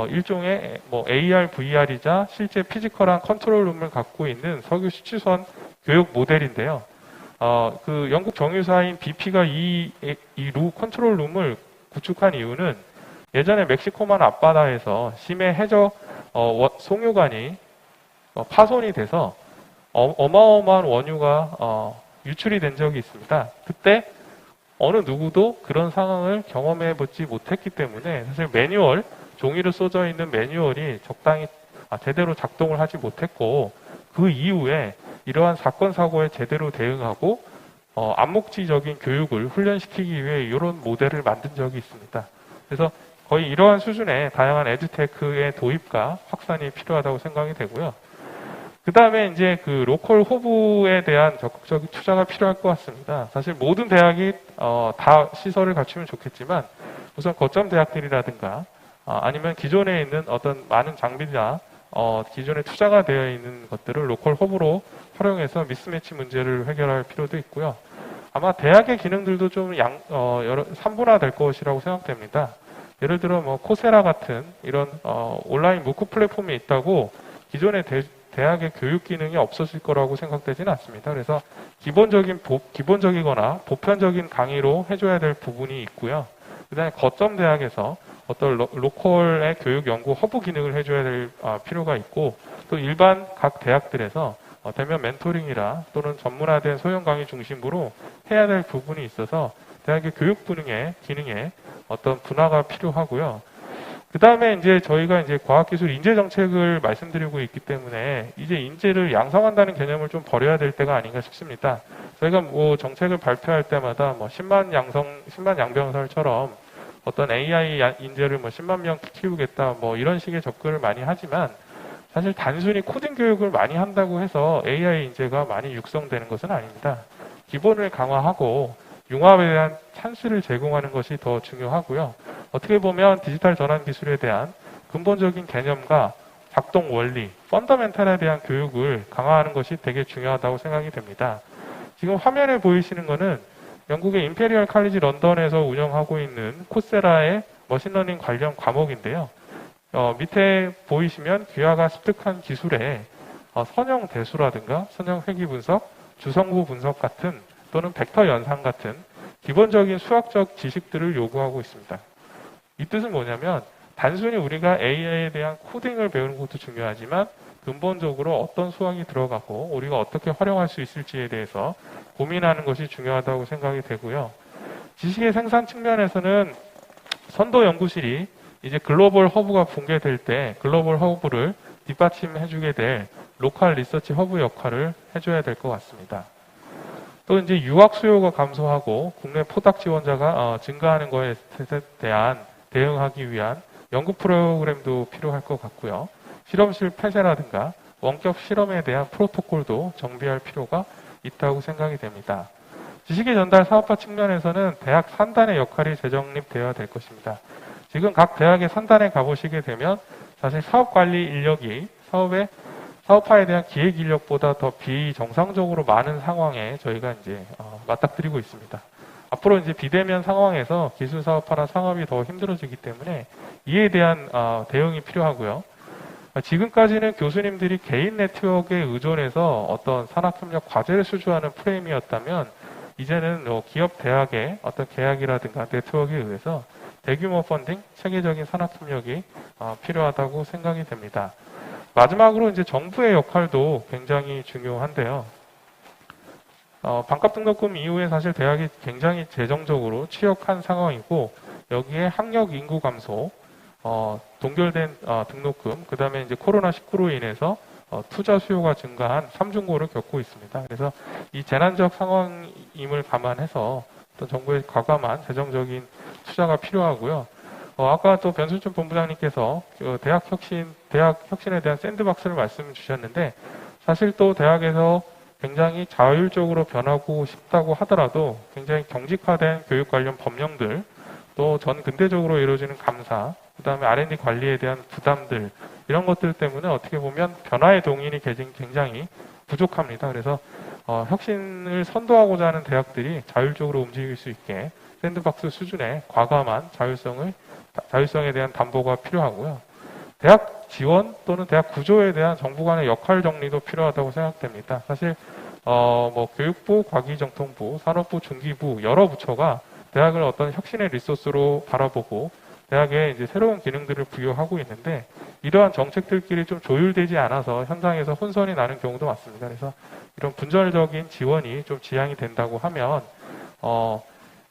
일종의 AR, VR이자 실제 피지컬한 컨트롤룸을 갖고 있는 석유 시추선 교육 모델인데요. 그 영국 정유사인 BP가 이 컨트롤룸을 구축한 이유는 예전에 멕시코만 앞바다에서 심해 해저 송유관이 파손이 돼서 어마어마한 원유가 유출이 된 적이 있습니다. 그때 어느 누구도 그런 상황을 경험해 보지 못했기 때문에 사실 매뉴얼, 종이로 써져 있는 매뉴얼이 적당히 제대로 작동을 하지 못했고 그 이후에 이러한 사건 사고에 제대로 대응하고 암묵지적인 교육을 훈련시키기 위해 이런 모델을 만든 적이 있습니다. 그래서 거의 이러한 수준의 다양한 에듀테크의 도입과 확산이 필요하다고 생각이 되고요. 그 다음에 이제 그 로컬 호브에 대한 적극적인 투자가 필요할 것 같습니다. 사실 모든 대학이 다 시설을 갖추면 좋겠지만 우선 거점 대학들이라든가 아니면 기존에 있는 어떤 많은 장비나 기존에 투자가 되어 있는 것들을 로컬 허브로 활용해서 미스매치 문제를 해결할 필요도 있고요. 아마 대학의 기능들도 좀 산분화될 것이라고 생각됩니다. 예를 들어 코세라 같은 이런 온라인 무크 플랫폼이 있다고 기존의 대학의 교육 기능이 없어질 거라고 생각되지는 않습니다. 그래서 기본적이거나 보편적인 강의로 해줘야 될 부분이 있고요. 그다음에 거점 대학에서 어떤 로컬의 교육 연구 허브 기능을 해줘야 될 필요가 있고, 또 일반 각 대학들에서 대면 멘토링이나 또는 전문화된 소형 강의 중심으로 해야 될 부분이 있어서 대학의 교육 기능에 어떤 분화가 필요하고요. 그 다음에 이제 저희가 이제 과학기술 인재 정책을 말씀드리고 있기 때문에 이제 인재를 양성한다는 개념을 좀 버려야 될 때가 아닌가 싶습니다. 저희가 뭐 정책을 발표할 때마다 뭐 10만 양병설처럼 어떤 AI 인재를 뭐 10만 명 키우겠다 뭐 이런 식의 접근을 많이 하지만, 사실 단순히 코딩 교육을 많이 한다고 해서 AI 인재가 많이 육성되는 것은 아닙니다. 기본을 강화하고 융합에 대한 찬스를 제공하는 것이 더 중요하고요. 어떻게 보면 디지털 전환 기술에 대한 근본적인 개념과 작동 원리, 펀더멘탈에 대한 교육을 강화하는 것이 되게 중요하다고 생각이 됩니다. 지금 화면에 보이시는 것은 영국의 임페리얼 칼리지 런던에서 운영하고 있는 코세라의 머신러닝 관련 과목인데요. 밑에 보이시면 귀하가 습득한 기술에 선형 대수라든가 선형 회귀 분석, 주성부 분석 같은 또는 벡터 연산 같은 기본적인 수학적 지식들을 요구하고 있습니다. 이 뜻은 뭐냐면 단순히 우리가 AI에 대한 코딩을 배우는 것도 중요하지만 근본적으로 어떤 수학이 들어가고 우리가 어떻게 활용할 수 있을지에 대해서 고민하는 것이 중요하다고 생각이 되고요. 지식의 생산 측면에서는 선도 연구실이 이제 글로벌 허브가 붕괴될 때 글로벌 허브를 뒷받침해주게 될 로컬 리서치 허브 역할을 해줘야 될 것 같습니다. 또 이제 유학 수요가 감소하고 국내 포닥 지원자가 증가하는 것에 대한 대응하기 위한 연구 프로그램도 필요할 것 같고요. 실험실 폐쇄라든가 원격 실험에 대한 프로토콜도 정비할 필요가 있다고 생각이 됩니다. 지식의 전달 사업화 측면에서는 대학 산단의 역할이 재정립되어야 될 것입니다. 지금 각 대학의 산단에 가보시게 되면 사실 사업 관리 인력이 사업화에 대한 기획 인력보다 더 비정상적으로 많은 상황에 저희가 이제 맞닥뜨리고 있습니다. 앞으로 이제 비대면 상황에서 기술 사업화나 상업이 더 힘들어지기 때문에 이에 대한 대응이 필요하고요. 지금까지는 교수님들이 개인 네트워크에 의존해서 어떤 산학협력 과제를 수주하는 프레임이었다면 이제는 기업 대학의 어떤 계약이라든가 네트워크에 의해서 대규모 펀딩, 체계적인 산학협력이 필요하다고 생각이 됩니다. 마지막으로 이제 정부의 역할도 굉장히 중요한데요. 반값 등록금 이후에 사실 대학이 굉장히 재정적으로 취약한 상황이고 여기에 학력 인구 감소, 동결된 등록금, 그 다음에 이제 코로나19로 인해서 투자 수요가 증가한 삼중고를 겪고 있습니다. 그래서 이 재난적 상황임을 감안해서 어떤 정부의 과감한 재정적인 투자가 필요하고요. 아까 또 변순춘 본부장님께서 대학 혁신에 대한 샌드박스를 말씀 주셨는데 사실 또 대학에서 굉장히 자율적으로 변하고 싶다고 하더라도 굉장히 경직화된 교육 관련 법령들, 또 전 근대적으로 이루어지는 감사, 그 다음에 R&D 관리에 대한 부담들, 이런 것들 때문에 어떻게 보면 변화의 동인이 굉장히 부족합니다. 그래서 혁신을 선도하고자 하는 대학들이 자율적으로 움직일 수 있게 샌드박스 수준의 과감한 자율성에 대한 담보가 필요하고요. 대학 지원 또는 대학 구조에 대한 정부 간의 역할 정리도 필요하다고 생각됩니다. 사실 교육부, 과기정통부, 산업부, 중기부 여러 부처가 대학을 어떤 혁신의 리소스로 바라보고 대학에 이제 새로운 기능들을 부여하고 있는데 이러한 정책들끼리 좀 조율되지 않아서 현장에서 혼선이 나는 경우도 많습니다. 그래서 이런 분절적인 지원이 좀 지향이 된다고 하면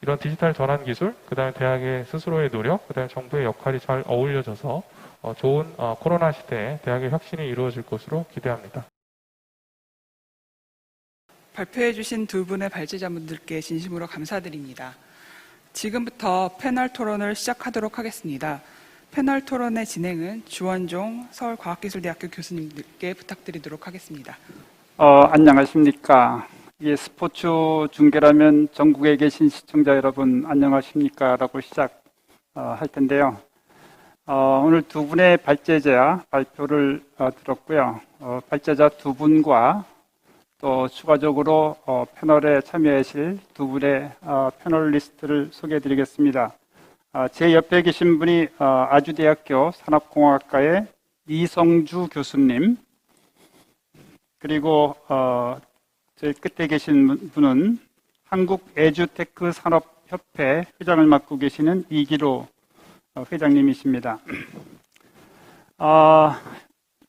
이런 디지털 전환 기술, 그 다음에 대학의 스스로의 노력, 그 다음에 정부의 역할이 잘 어울려져서 좋은 코로나 시대에 대학의 혁신이 이루어질 것으로 기대합니다.
발표해 주신 두 분의 발제자분들께 진심으로 감사드립니다. 지금부터 패널 토론을 시작하도록 하겠습니다. 패널 토론의 진행은 주원종 서울과학기술대학교 교수님께 부탁드리도록 하겠습니다.
안녕하십니까. 이게 스포츠 중계라면 전국에 계신 시청자 여러분 안녕하십니까 라고 시작할 텐데요. 오늘 두 분의 발제자 발표를 들었고요. 발제자 두 분과 또 추가적으로 패널에 참여하실 두 분의 패널리스트를 소개해 드리겠습니다. 제 옆에 계신 분이 아주대학교 산업공학과의 이성주 교수님, 그리고 저희 끝에 계신 분은 한국 에듀테크 산업협회 회장을 맡고 계시는 이기로 회장님이십니다.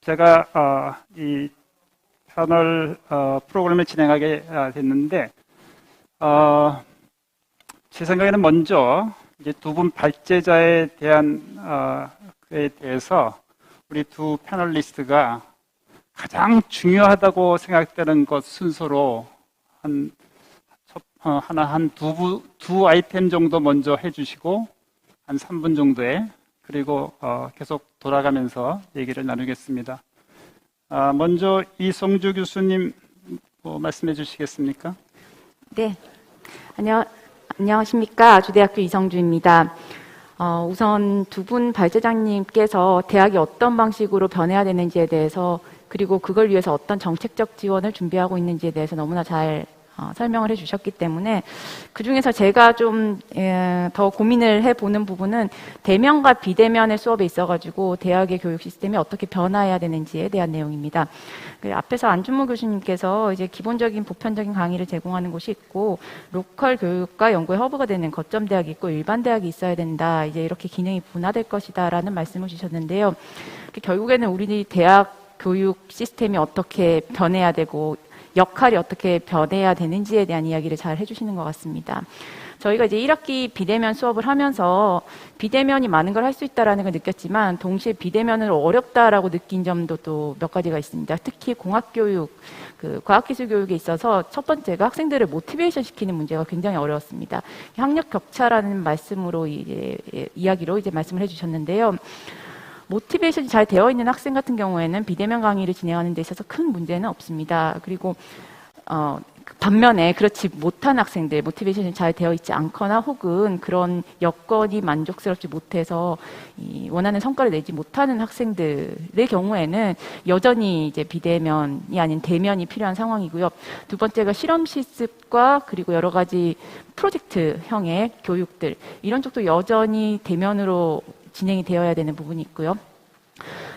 제가 이 패널 프로그램을 진행하게 됐는데 제 생각에는 먼저 이제 두 분 발제자에 대한 그에 대해서 우리 두 패널리스트가 가장 중요하다고 생각되는 것 순서로 두 아이템 정도 먼저 해주시고 한 3분 정도에 그리고 계속 돌아가면서 얘기를 나누겠습니다. 먼저 이성주 교수님 말씀해 주시겠습니까?
네, 안녕하십니까. 주대학교 이성주입니다. 우선 두 분 발제장님께서 대학이 어떤 방식으로 변해야 되는지에 대해서 그리고 그걸 위해서 어떤 정책적 지원을 준비하고 있는지에 대해서 너무나 잘 설명을 해주셨기 때문에 그중에서 제가 좀 더 고민을 해보는 부분은 대면과 비대면의 수업에 있어가지고 대학의 교육 시스템이 어떻게 변화해야 되는지에 대한 내용입니다. 앞에서 안준모 교수님께서 이제 기본적인 보편적인 강의를 제공하는 곳이 있고 로컬 교육과 연구의 허브가 되는 거점 대학이 있고 일반 대학이 있어야 된다. 이제 이렇게 기능이 분화될 것이다라는 말씀을 주셨는데요. 결국에는 우리 대학 교육 시스템이 어떻게 변해야 되고 역할이 어떻게 변해야 되는지에 대한 이야기를 잘 해주시는 것 같습니다. 저희가 이제 1학기 비대면 수업을 하면서 비대면이 많은 걸 할 수 있다라는 걸 느꼈지만 동시에 비대면을 어렵다라고 느낀 점도 또 몇 가지가 있습니다. 특히 공학교육, 과학기술 교육에 있어서 첫 번째가 학생들을 모티베이션 시키는 문제가 굉장히 어려웠습니다. 학력 격차라는 말씀으로 이야기로 말씀을 해주셨는데요. 모티베이션이 잘 되어 있는 학생 같은 경우에는 비대면 강의를 진행하는 데 있어서 큰 문제는 없습니다. 그리고 반면에 그렇지 못한 학생들, 모티베이션이 잘 되어 있지 않거나 혹은 그런 여건이 만족스럽지 못해서 원하는 성과를 내지 못하는 학생들의 경우에는 여전히 이제 비대면이 아닌 대면이 필요한 상황이고요. 두 번째가 실험 실습과 그리고 여러 가지 프로젝트형의 교육들, 이런 쪽도 여전히 대면으로 진행이 되어야 되는 부분이 있고요.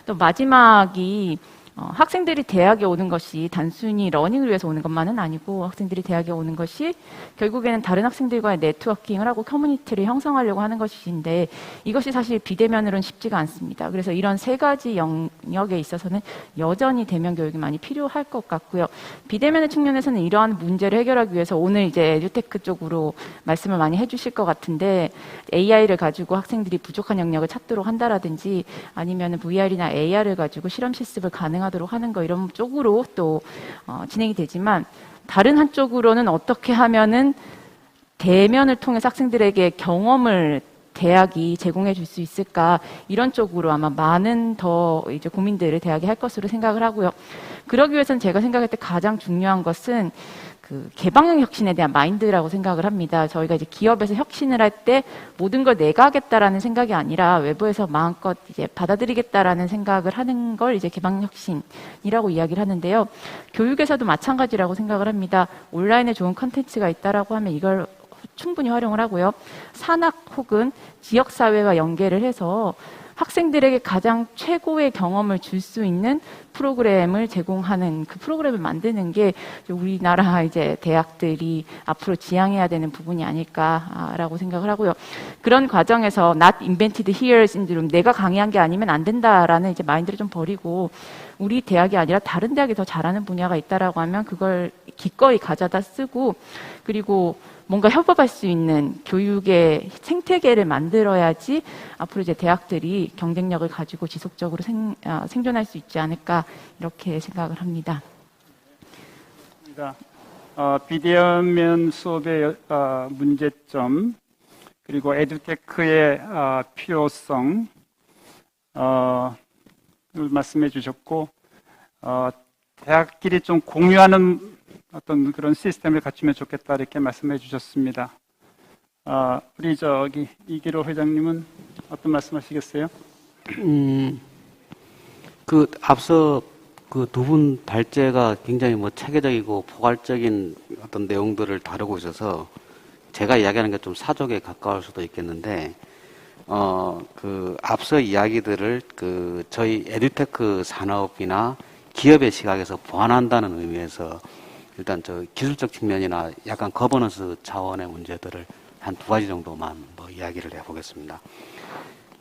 또 마지막이 학생들이 대학에 오는 것이 단순히 러닝을 위해서 오는 것만은 아니고 학생들이 대학에 오는 것이 결국에는 다른 학생들과의 네트워킹을 하고 커뮤니티를 형성하려고 하는 것인데 이것이 사실 비대면으로는 쉽지가 않습니다. 그래서 이런 세 가지 영역에 있어서는 여전히 대면 교육이 많이 필요할 것 같고요. 비대면의 측면에서는 이러한 문제를 해결하기 위해서 오늘 이제 에듀테크 쪽으로 말씀을 많이 해주실 것 같은데 AI를 가지고 학생들이 부족한 영역을 찾도록 한다라든지 아니면 VR이나 AR을 가지고 실험 실습을 가능하도록 하는 거 이런 쪽으로 또 진행이 되지만 다른 한쪽으로는 어떻게 하면은 대면을 통해서 학생들에게 경험을 대학이 제공해 줄 수 있을까 이런 쪽으로 아마 많은 더 이제 고민들을 대학이 할 것으로 생각을 하고요. 그러기 위해서는 제가 생각할 때 가장 중요한 것은 그 개방형 혁신에 대한 마인드라고 생각을 합니다. 저희가 이제 기업에서 혁신을 할 때 모든 걸 내가 하겠다라는 생각이 아니라 외부에서 마음껏 이제 받아들이겠다라는 생각을 하는 걸 이제 개방형 혁신이라고 이야기를 하는데요. 교육에서도 마찬가지라고 생각을 합니다. 온라인에 좋은 컨텐츠가 있다라고 하면 이걸 충분히 활용을 하고요. 산학 혹은 지역사회와 연계를 해서 학생들에게 가장 최고의 경험을 줄 수 있는 프로그램을 제공하는 그 프로그램을 만드는 게 우리나라 이제 대학들이 앞으로 지향해야 되는 부분이 아닐까라고 생각을 하고요. 그런 과정에서 not invented here syndrome, 내가 강의한 게 아니면 안 된다라는 이제 마인드를 좀 버리고 우리 대학이 아니라 다른 대학이 더 잘하는 분야가 있다라고 하면 그걸 기꺼이 가져다 쓰고 그리고 뭔가 협업할 수 있는 교육의 생태계를 만들어야지 앞으로 이제 대학들이 경쟁력을 가지고 지속적으로 생존할 수 있지 않을까 이렇게 생각을 합니다.
비대면 수업의 문제점 그리고 에듀테크의 필요성 말씀해 주셨고 대학끼리 좀 공유하는 어떤 그런 시스템을 갖추면 좋겠다 이렇게 말씀해 주셨습니다. 우리 이기로 회장님은 어떤 말씀하시겠어요?
앞서 그 두 분 발제가 굉장히 체계적이고 포괄적인 어떤 내용들을 다루고 있어서 제가 이야기하는 게 좀 사족에 가까울 수도 있겠는데, 앞서 이야기들을 저희 에듀테크 산업이나 기업의 시각에서 보완한다는 의미에서 일단 저 기술적 측면이나 약간 거버넌스 차원의 문제들을 한 두 가지 정도만 뭐 이야기를 해보겠습니다.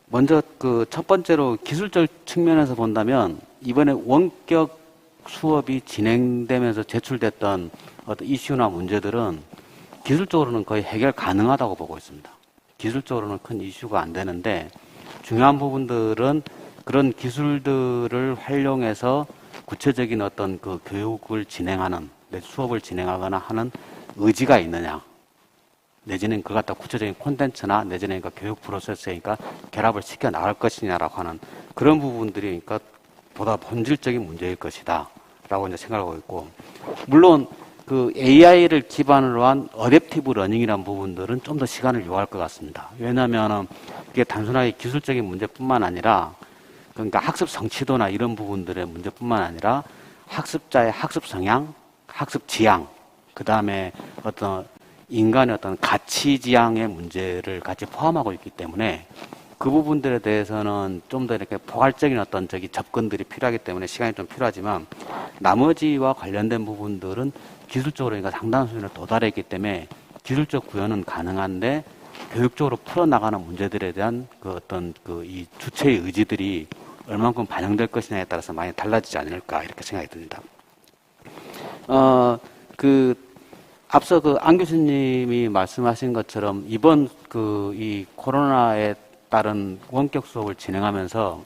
먼저 그 첫 번째로 기술적 측면에서 본다면 이번에 원격 수업이 진행되면서 제출됐던 어떤 이슈나 문제들은 기술적으로는 거의 해결 가능하다고 보고 있습니다. 기술적으로는 큰 이슈가 안 되는데 중요한 부분들은 그런 기술들을 활용해서 구체적인 어떤 그 교육을 진행하는, 수업을 진행하거나 하는 의지가 있느냐, 내지는 그걸 갖다 구체적인 콘텐츠나 내지는 그러니까 교육 프로세스니까 결합을 시켜 나갈 것이냐라고 하는 그런 부분들이 그러니까 보다 본질적인 문제일 것이다 라고 이제 생각하고 있고, 물론 그 AI를 기반으로 한 어댑티브 러닝이라는 부분들은 좀 더 시간을 요구할 것 같습니다. 왜냐하면 이게 단순하게 기술적인 문제뿐만 아니라 그러니까 학습 성취도나 이런 부분들의 문제뿐만 아니라 학습자의 학습 성향, 학습 지향, 그 다음에 어떤 인간의 어떤 가치 지향의 문제를 같이 포함하고 있기 때문에 그 부분들에 대해서는 좀 더 이렇게 포괄적인 어떤 접근들이 필요하기 때문에 시간이 좀 필요하지만 나머지와 관련된 부분들은 기술적으로 그러니까 상당한 수준에 도달했기 때문에 기술적 구현은 가능한데 교육적으로 풀어나가는 문제들에 대한 그 어떤 그 이 주체의 의지들이 얼만큼 반영될 것이냐에 따라서 많이 달라지지 않을까 이렇게 생각이 듭니다. 앞서 그 안 교수님이 말씀하신 것처럼 이번 그 이 코로나에 따른 원격 수업을 진행하면서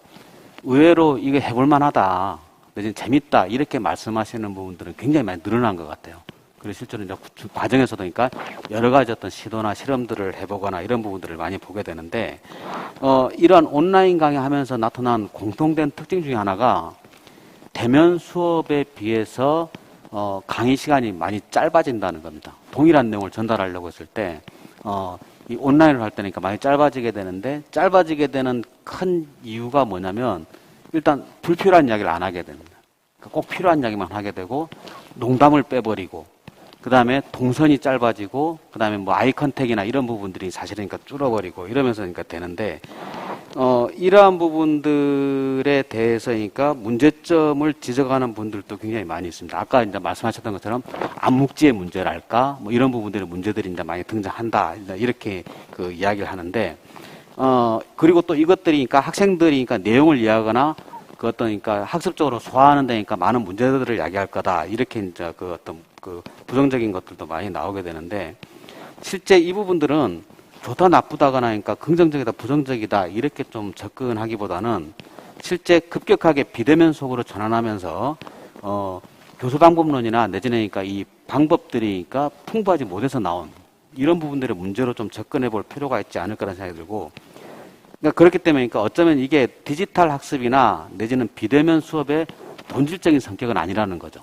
의외로 이거 해볼 만하다, 내지는 재밌다 이렇게 말씀하시는 부분들은 굉장히 많이 늘어난 것 같아요. 그리고 실제로 이제 과정에서도 그러니까 여러 가지 어떤 시도나 실험들을 해보거나 이런 부분들을 많이 보게 되는데, 이러한 온라인 강의하면서 나타난 공통된 특징 중에 하나가 대면 수업에 비해서 강의 시간이 많이 짧아진다는 겁니다. 동일한 내용을 전달하려고 했을 때, 이 온라인으로 할 때니까 많이 짧아지게 되는데, 짧아지게 되는 큰 이유가 뭐냐면, 일단 불필요한 이야기를 안 하게 됩니다. 그러니까 꼭 필요한 이야기만 하게 되고, 농담을 빼버리고, 그 다음에 동선이 짧아지고, 그 다음에 뭐 아이 컨택이나 이런 부분들이 사실은 그러니까 줄어버리고 이러면서 그러니까 되는데, 이러한 부분들에 대해서 그러니까 문제점을 지적하는 분들도 굉장히 많이 있습니다. 아까 이제 말씀하셨던 것처럼 암묵지의 문제랄까, 뭐 이런 부분들의 문제들이 이제 많이 등장한다. 이렇게 그 이야기를 하는데, 그리고 또 이것들이 그러니까 학생들이 그러니까 내용을 이해하거나 그 어떤 그러니까 학습적으로 소화하는 데니까 많은 문제들을 이야기할 거다. 이렇게 이제 그 어떤 그 부정적인 것들도 많이 나오게 되는데, 실제 이 부분들은 좋다 나쁘다거나 그러니까 긍정적이다 부정적이다 이렇게 좀 접근하기보다는 실제 급격하게 비대면 속으로 전환하면서 교수 방법론이나 내지는 그러니까 이 방법들이 그러니까 풍부하지 못해서 나온 이런 부분들의 문제로 좀 접근해 볼 필요가 있지 않을까라는 생각이 들고, 그러니까 그렇기 때문에 그러니까 어쩌면 이게 디지털 학습이나 내지는 비대면 수업의 본질적인 성격은 아니라는 거죠.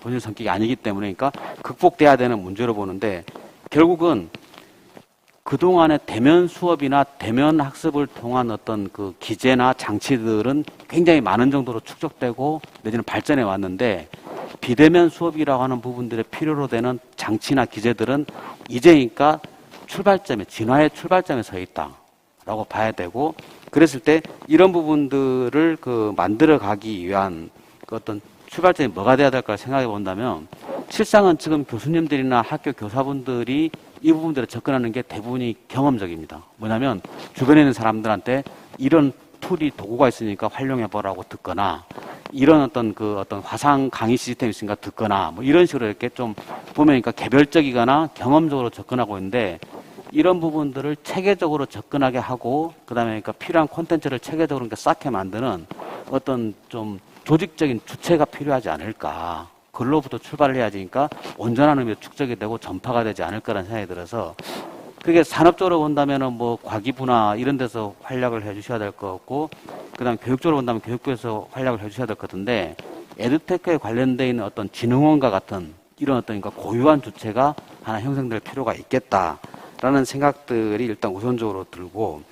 본질 성격이 아니기 때문에 그러니까 극복돼야 되는 문제로 보는데, 결국은 그동안의 대면 수업이나 대면 학습을 통한 어떤 그 기제나 장치들은 굉장히 많은 정도로 축적되고 내지는 발전해 왔는데, 비대면 수업이라고 하는 부분들의 필요로 되는 장치나 기제들은 이제 그러니까 출발점에, 진화의 출발점에 서 있다라고 봐야 되고, 그랬을 때 이런 부분들을 그 만들어 가기 위한 그 어떤 출발점이 뭐가 돼야 될까 생각해 본다면, 실상은 지금 교수님들이나 학교 교사분들이 이 부분들에 접근하는 게 대부분이 경험적입니다. 뭐냐면 주변에 있는 사람들한테 이런 툴이 도구가 있으니까 활용해 보라고 듣거나, 이런 어떤 그 어떤 화상 강의 시스템이 있으니까 듣거나, 뭐 이런 식으로 이렇게 좀 보면 그러니까 개별적이거나 경험적으로 접근하고 있는데, 이런 부분들을 체계적으로 접근하게 하고, 그다음에 그러니까 필요한 콘텐츠를 체계적으로 그러니까 쌓게 만드는 어떤 좀 조직적인 주체가 필요하지 않을까. 그걸로부터 출발을 해야지 그러니까 온전한 의미로 축적이 되고 전파가 되지 않을까라는 생각이 들어서, 그게 산업적으로 본다면은 뭐 과기부나 이런 데서 활약을 해 주셔야 될 것 같고, 그 다음 교육적으로 본다면 교육부에서 활약을 해 주셔야 될 것 같은데, 에듀테크에 관련되어 있는 어떤 진흥원과 같은 이런 어떤 그러니까 고유한 주체가 하나 형성될 필요가 있겠다라는 생각들이 일단 우선적으로 들고,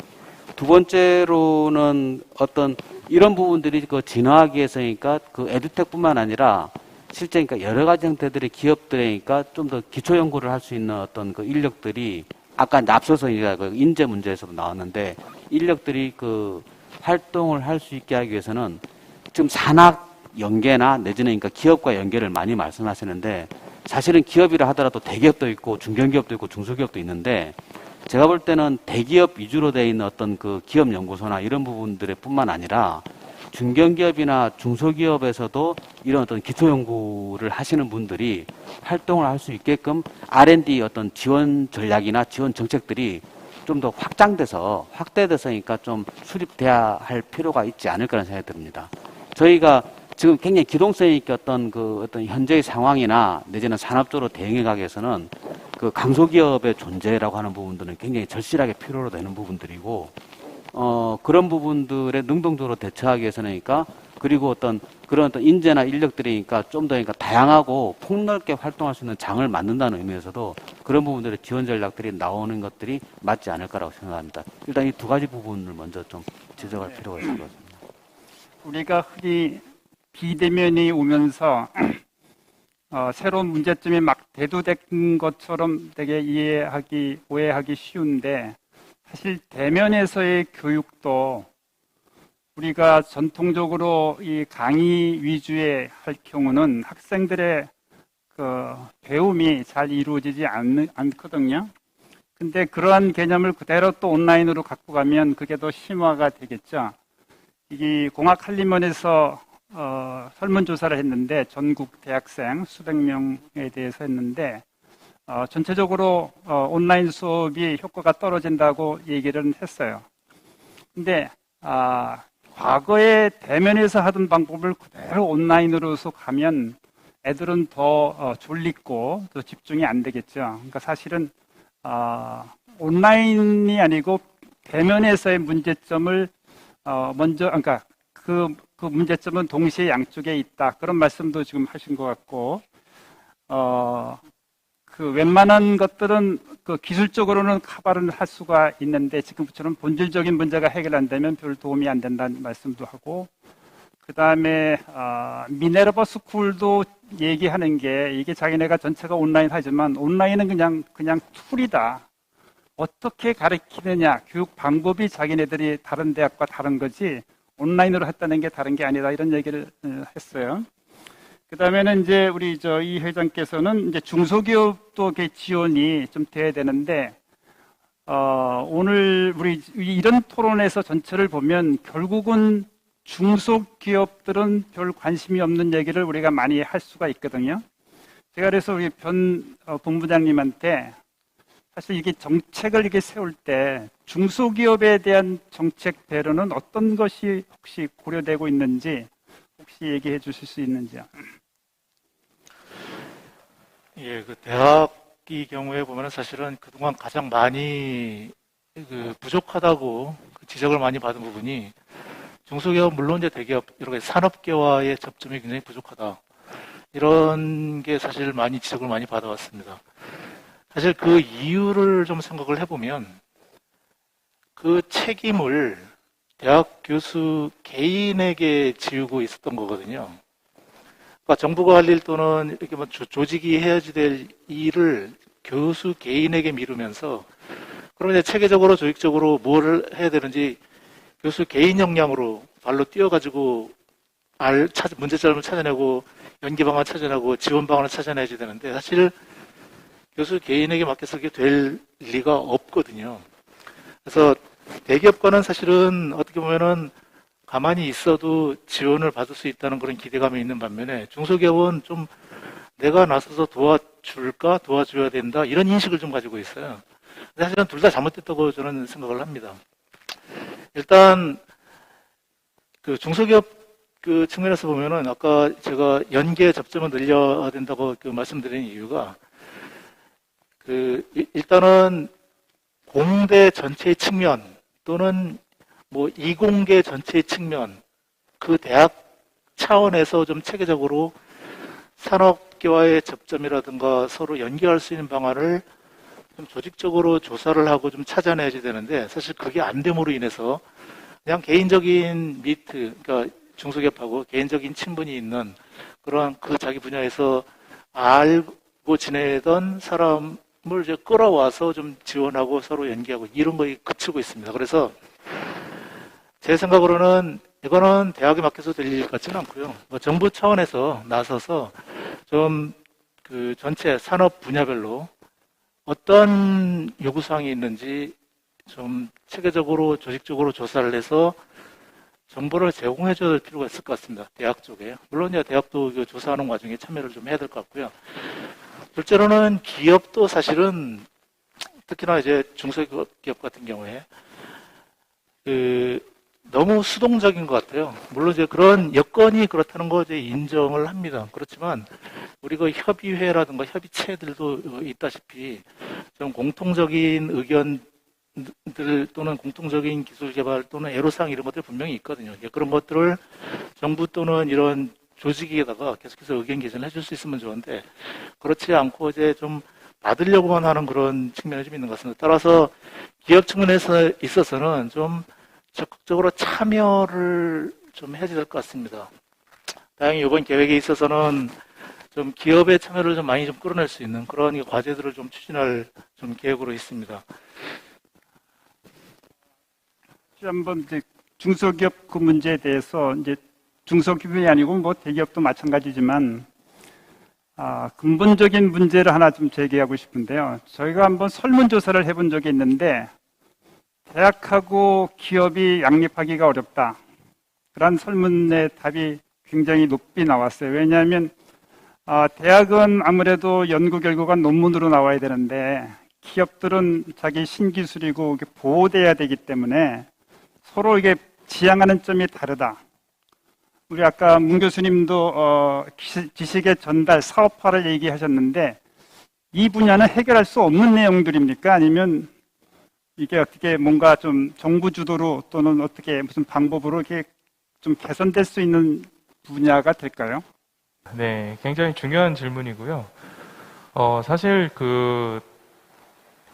두 번째로는 어떤 이런 부분들이 그 진화하기 위해서 그러니까 그 에듀텍뿐만 아니라 실제 그러니까 여러 가지 형태들의 기업들이니까 좀 더 기초 연구를 할 수 있는 어떤 그 인력들이, 아까 이제 앞서서 이제 그 인재 문제에서도 나왔는데, 인력들이 그 활동을 할 수 있게 하기 위해서는 지금 산학 연계나 내지는 그러니까 기업과 연계를 많이 말씀하시는데 사실은 기업이라 하더라도 대기업도 있고 중견기업도 있고 중소기업도 있는데 제가 볼 때는 대기업 위주로 되어 있는 어떤 그 기업 연구소나 이런 부분들의 뿐만 아니라 중견기업이나 중소기업에서도 이런 어떤 기초 연구를 하시는 분들이 활동을 할 수 있게끔 R&D 어떤 지원 전략이나 지원 정책들이 좀 더 확대돼서니까 좀 수립돼야 할 필요가 있지 않을까라는 생각이 듭니다. 저희가 지금 굉장히 기동성 있게 어떤 현재의 상황이나 내지는 산업적으로 대응해 가기 위해서는 그 강소기업의 존재라고 하는 부분들은 굉장히 절실하게 필요로 되는 부분들이고, 그런 부분들에 능동적으로 대처하기 위해서니까 그리고 그런 인재나 인력들이니까 좀 더 그러니까 다양하고 폭넓게 활동할 수 있는 장을 만든다는 의미에서도 그런 부분들의 지원 전략들이 나오는 것들이 맞지 않을까라고 생각합니다. 일단 이 두 가지 부분을 먼저 좀 지적할 필요가 있을 것 같습니다.
우리가 흔히 비대면이 오면서 새로운 문제점이 막 대두된 것처럼 되게 오해하기 쉬운데 사실 대면에서의 교육도 우리가 전통적으로 이 강의 위주의 할 경우는 학생들의 그 배움이 잘 이루어지지 않거든요. 근데 그러한 개념을 그대로 또 온라인으로 갖고 가면 그게 더 심화가 되겠죠. 이 공학한림원에서 설문조사를 했는데 전국 대학생 수백 명에 대해서 했는데 전체적으로 온라인 수업이 효과가 떨어진다고 얘기를 했어요. 근데 과거에 대면에서 하던 방법을 그대로 온라인으로서 가면 애들은 더 졸리고 더 집중이 안 되겠죠. 그러니까 사실은 온라인이 아니고 대면에서의 문제점을 그러니까 그 문제점은 동시에 양쪽에 있다. 그런 말씀도 지금 하신 것 같고, 그 웬만한 것들은 그 기술적으로는 커버를 할 수가 있는데 지금처럼 본질적인 문제가 해결 안 되면 별 도움이 안 된다는 말씀도 하고, 그 다음에 미네르바 스쿨도 얘기하는 게 이게 자기네가 전체가 온라인 하지만 온라인은 그냥 툴이다. 어떻게 가르치느냐, 교육 방법이 자기네들이 다른 대학과 다른 거지 온라인으로 했다는 게 다른 게 아니다, 이런 얘기를 했어요. 그 다음에는 이제 우리 이 회장께서는 이제 중소기업도 지원이 좀 돼야 되는데, 오늘 우리 이런 토론에서 전체를 보면 결국은 중소기업들은 별 관심이 없는 얘기를 우리가 많이 할 수가 있거든요. 제가 그래서 우리 변 본부장님한테 사실 이게 정책을 이렇게 세울 때 중소기업에 대한 정책 배려는 어떤 것이 혹시 고려되고 있는지 혹시 얘기해 주실 수 있는지요?
예, 그 대학의 경우에 보면은 사실은 그동안 가장 많이 부족하다고 지적을 많이 받은 부분이 중소기업, 물론 이제 대기업, 여러 가지 산업계와의 접점이 굉장히 부족하다. 이런 게 사실 많이 지적을 많이 받아왔습니다. 사실 그 이유를 좀 생각을 해보면 그 책임을 대학 교수 개인에게 지우고 있었던 거거든요. 그러니까 정부가 할 일 또는 이렇게 뭐 조직이 해야지 될 일을 교수 개인에게 미루면서 그러면 이제 체계적으로 조직적으로 뭘 해야 되는지 교수 개인 역량으로 발로 뛰어가지고 문제점을 찾아내고 연기 방안 찾아내고 지원 방안을 찾아내야지 되는데 사실 교수 개인에게 맡겨서 그게 될 리가 없거든요. 그래서 대기업과는 사실은 어떻게 보면은 가만히 있어도 지원을 받을 수 있다는 그런 기대감이 있는 반면에 중소기업은 좀 내가 나서서 도와줘야 된다 이런 인식을 좀 가지고 있어요. 근데 사실은 둘 다 잘못됐다고 저는 생각을 합니다. 일단 그 중소기업 그 측면에서 보면은 아까 제가 연계 접점을 늘려야 된다고 말씀드린 이유가 일단은 공대 전체의 측면 또는 뭐 이공계 전체의 측면 그 대학 차원에서 좀 체계적으로 산업계와의 접점이라든가 서로 연계할 수 있는 방안을 좀 조직적으로 조사를 하고 좀 찾아내야지 되는데 사실 그게 안 됨으로 인해서 그냥 개인적인 그러니까 중소기업하고 개인적인 친분이 있는 그러한 그 자기 분야에서 알고 지내던 사람을 이제 끌어와서 좀 지원하고 서로 연계하고 이런 거에 그치고 있습니다. 그래서 제 생각으로는 이거는 대학에 맡겨서 될 일 같지는 않고요. 뭐 정부 차원에서 나서서 좀 그 전체 산업 분야별로 어떤 요구사항이 있는지 좀 체계적으로 조직적으로 조사를 해서 정보를 제공해 줘야 될 필요가 있을 것 같습니다. 대학 쪽에. 물론 이제 대학도 그 조사하는 과정에 참여를 좀 해야 될 것 같고요. 둘째로는 기업도 사실은 특히나 이제 중소기업 같은 경우에 너무 수동적인 것 같아요. 물론 이제 그런 여건이 그렇다는 거 이제 인정을 합니다. 그렇지만 우리 그 협의회라든가 협의체들도 있다시피 좀 공통적인 의견들 또는 공통적인 기술 개발 또는 애로사항 이런 것들이 분명히 있거든요. 그런 것들을 정부 또는 이런 조직에다가 계속해서 의견 개진을 해줄 수 있으면 좋은데 그렇지 않고 이제 좀 받으려고만 하는 그런 측면이 좀 있는 것 같습니다. 따라서 기업 측면에서 있어서는 좀 적극적으로 참여를 좀 해야 될 것 같습니다. 다행히 이번 계획에 있어서는 좀 기업의 참여를 좀 많이 좀 끌어낼 수 있는 그런 과제들을 좀 추진할 좀 계획으로 있습니다.
한번 이제 중소기업 그 문제에 대해서 이제 중소기업이 아니고 뭐 대기업도 마찬가지지만 근본적인 문제를 하나 좀 제기하고 싶은데요. 저희가 한번 설문조사를 해본 적이 있는데 대학하고 기업이 양립하기가 어렵다. 그런 설문의 답이 굉장히 높이 나왔어요. 왜냐하면 대학은 아무래도 연구 결과가 논문으로 나와야 되는데 기업들은 자기 신기술이고 보호돼야 되기 때문에 서로 이게 지향하는 점이 다르다. 우리 아까 문 교수님도 지식의 전달, 사업화를 얘기하셨는데 이 분야는 해결할 수 없는 내용들입니까? 아니면 이게 어떻게 뭔가 좀 정부 주도로 또는 어떻게 무슨 방법으로 이렇게 좀 개선될 수 있는 분야가 될까요?
네, 굉장히 중요한 질문이고요. 사실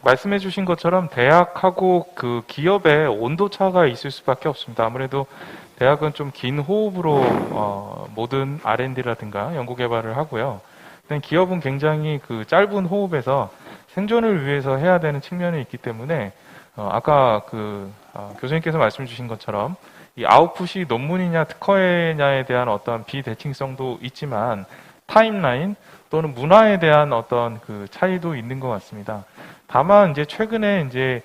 말씀해 주신 것처럼 대학하고 그 기업의 온도차가 있을 수밖에 없습니다. 아무래도 대학은 좀 긴 호흡으로 모든 R&D라든가 연구개발을 하고요. 기업은 굉장히 그 짧은 호흡에서 생존을 위해서 해야 되는 측면이 있기 때문에 아까 교수님께서 말씀 주신 것처럼 이 아웃풋이 논문이냐 특허냐에 대한 어떤 비대칭성도 있지만 타임라인 또는 문화에 대한 어떤 그 차이도 있는 것 같습니다. 다만 이제 최근에 이제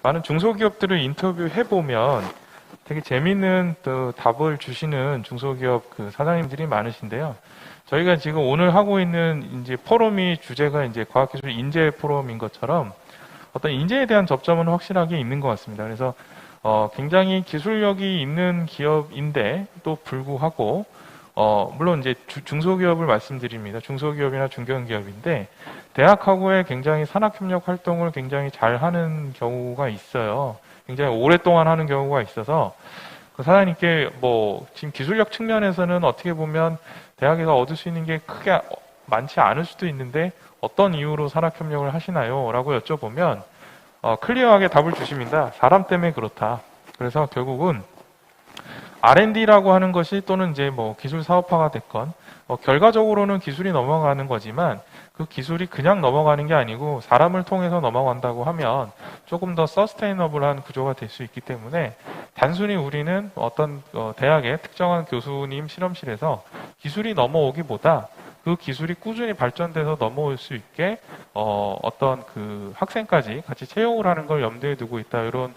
많은 중소기업들을 인터뷰해 보면 되게 재미있는 또 답을 주시는 중소기업 그 사장님들이 많으신데요. 저희가 지금 오늘 하고 있는 이제 포럼이 주제가 이제 과학기술 인재 포럼인 것처럼 어떤 인재에 대한 접점은 확실하게 있는 것 같습니다. 그래서 굉장히 기술력이 있는 기업인데 또 불구하고 물론 이제 중소기업을 말씀드립니다. 중소기업이나 중견기업인데 대학하고의 굉장히 산학협력 활동을 굉장히 잘 하는 경우가 있어요. 굉장히 오랫동안 하는 경우가 있어서 그 사장님께 지금 기술력 측면에서는 어떻게 보면 대학에서 얻을 수 있는 게 크게 많지 않을 수도 있는데 어떤 이유로 산학협력을 하시나요? 라고 여쭤보면 클리어하게 답을 주십니다. 사람 때문에 그렇다. 그래서 결국은 R&D라고 하는 것이 또는 이제 기술 사업화가 됐건 결과적으로는 기술이 넘어가는 거지만 그 기술이 그냥 넘어가는 게 아니고 사람을 통해서 넘어간다고 하면 조금 더 서스테이너블한 구조가 될 수 있기 때문에 단순히 우리는 어떤 대학의 특정한 교수님 실험실에서 기술이 넘어오기보다 그 기술이 꾸준히 발전돼서 넘어올 수 있게 어떤 그 학생까지 같이 채용을 하는 걸 염두에 두고 있다 이런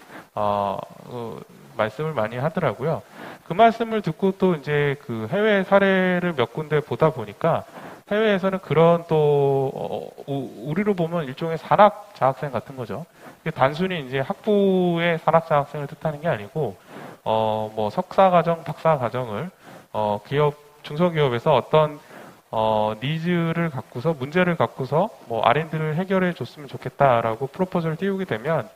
말씀을 많이 하더라고요. 그 말씀을 듣고 또 이제 그 해외 사례를 몇 군데 보다 보니까 해외에서는 그런 또 우리로 보면 일종의 산학 장학생 같은 거죠. 단순히 이제 학부의 산학 장학생을 뜻하는 게 아니고 석사 과정, 박사 과정을 중소기업에서 어떤 니즈를 갖고서 문제를 갖고서 R&D를 해결해 줬으면 좋겠다라고 프로포즈를 띄우게 되면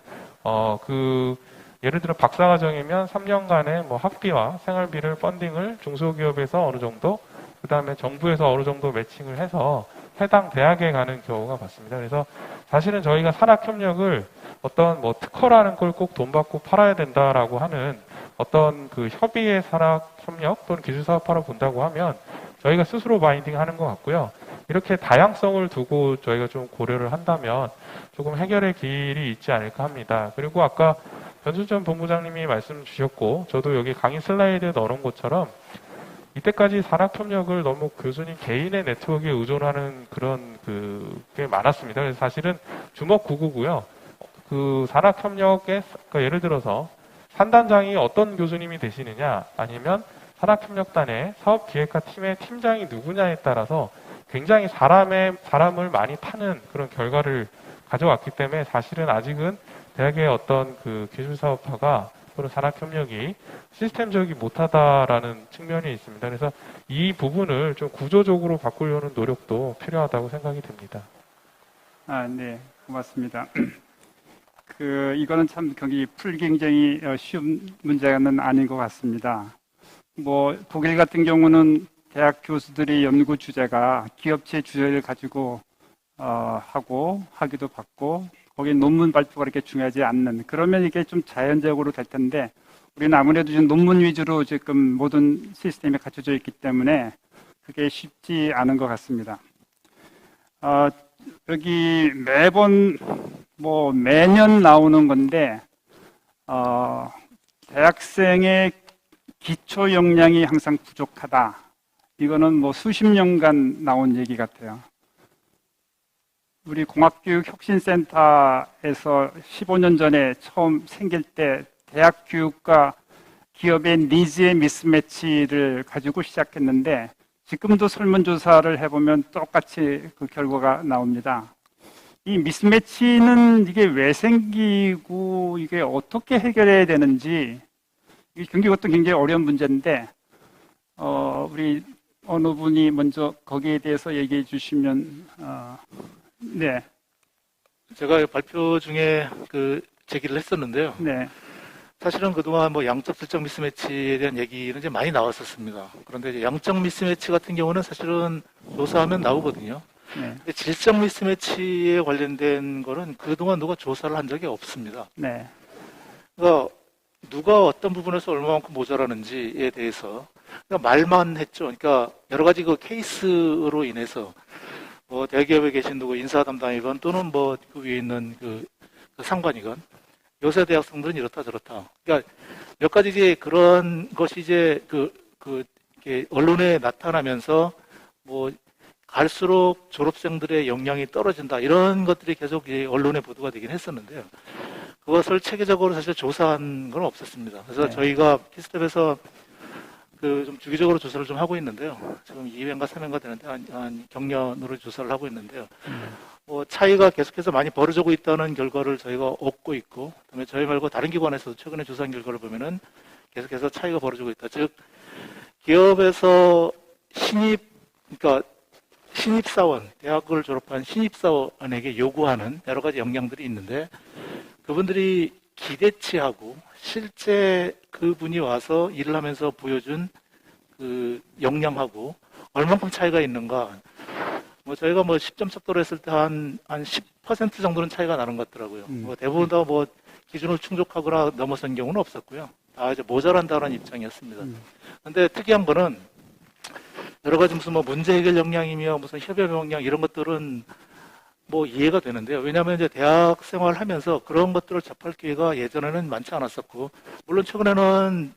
예를 들어 박사과정이면 3년간의 학비와 생활비를 펀딩을 중소기업에서 어느 정도 그 다음에 정부에서 어느 정도 매칭을 해서 해당 대학에 가는 경우가 많습니다. 그래서 사실은 저희가 산학협력을 어떤 특허라는 걸 꼭 돈 받고 팔아야 된다라고 하는 어떤 그 협의의 산학협력 또는 기술사업화로 본다고 하면 저희가 스스로 바인딩 하는 것 같고요. 이렇게 다양성을 두고 저희가 좀 고려를 한다면 조금 해결의 길이 있지 않을까 합니다. 그리고 아까 변준천 본부장님이 말씀 주셨고 저도 여기 강의 슬라이드에 넣어놓은 것처럼 이때까지 산학협력을 너무 교수님 개인의 네트워크에 의존하는 그런 게 많았습니다. 그래서 사실은 주먹구구고요. 그 산학협력에 그러니까 예를 들어서 산단장이 어떤 교수님이 되시느냐 아니면 산학협력단의 사업기획과 팀의 팀장이 누구냐에 따라서 굉장히 사람을 많이 타는 그런 결과를 가져왔기 때문에 사실은 아직은 대학의 어떤 그 기술사업화가 또는 산학협력이 시스템적이 못하다라는 측면이 있습니다. 그래서 이 부분을 좀 구조적으로 바꾸려는 노력도 필요하다고 생각이 듭니다.
네, 고맙습니다. 이거는 참 풀기 굉장히 쉬운 문제는 아닌 것 같습니다. 독일 같은 경우는 대학 교수들의 연구 주제가 기업체 주제를 가지고 하기도 받고 거기에 논문 발표가 그렇게 중요하지 않는 그러면 이게 좀 자연적으로 될 텐데 우리는 아무래도 지금 논문 위주로 지금 모든 시스템이 갖춰져 있기 때문에 그게 쉽지 않은 것 같습니다. 여기 매번 매년 나오는 건데 대학생의 기초 역량이 항상 부족하다. 이거는 수십 년간 나온 얘기 같아요. 우리 공학교육혁신센터에서 15년 전에 처음 생길 때 대학 교육과 기업의 니즈의 미스매치를 가지고 시작했는데 지금도 설문조사를 해보면 똑같이 그 결과가 나옵니다. 이 미스매치는 이게 왜 생기고 이게 어떻게 해결해야 되는지 이것도 굉장히 어려운 문제인데 우리 어느 분이 먼저 거기에 대해서 얘기해 주시면 네.
제가 발표 중에 제기를 했었는데요.
네.
사실은 그동안 양적 질적 미스매치에 대한 얘기는 이제 많이 나왔었습니다. 그런데 이제 양적 미스매치 같은 경우는 사실은 조사하면 나오거든요.
네.
근데 질적 미스매치에 관련된 거는 그동안 누가 조사를 한 적이 없습니다.
네.
그러니까 누가 어떤 부분에서 얼마만큼 모자라는지에 대해서 그러니까 말만 했죠. 그러니까 여러 가지 케이스로 인해서 대기업에 계신 누구 인사 담당이건 또는 그 위에 있는 그 상관이건 요새 대학생들은 이렇다 저렇다. 그러니까 몇 가지 이제 그런 것이 이제 이렇게 언론에 나타나면서 갈수록 졸업생들의 역량이 떨어진다 이런 것들이 계속 언론에 보도가 되긴 했었는데요. 그것을 체계적으로 사실 조사한 건 없었습니다. 그래서
네.
저희가 키스텝에서 좀 주기적으로 조사를 좀 하고 있는데요. 지금 2회인가 3회인가 되는데 한 경련으로 조사를 하고 있는데요. 차이가 계속해서 많이 벌어지고 있다는 결과를 저희가 얻고 있고, 그다음에 저희 말고 다른 기관에서도 최근에 조사한 결과를 보면은 계속해서 차이가 벌어지고 있다. 즉 기업에서 그러니까 신입사원, 대학을 졸업한 신입사원에게 요구하는 여러 가지 역량들이 있는데 그분들이 기대치하고 실제 그분이 와서 일을 하면서 보여준 그 역량하고 얼만큼 차이가 있는가. 저희가 10점 척도로 했을 때 한 10% 정도는 차이가 나는 것 같더라고요. 대부분 다 기준을 충족하거나 넘어선 경우는 없었고요. 다 이제 모자란다는 입장이었습니다. 근데 특이한 거는 여러 가지 무슨 문제 해결 역량이며 무슨 협업 역량 이런 것들은 이해가 되는데요. 왜냐하면 이제 대학 생활을 하면서 그런 것들을 접할 기회가 예전에는 많지 않았었고, 물론 최근에는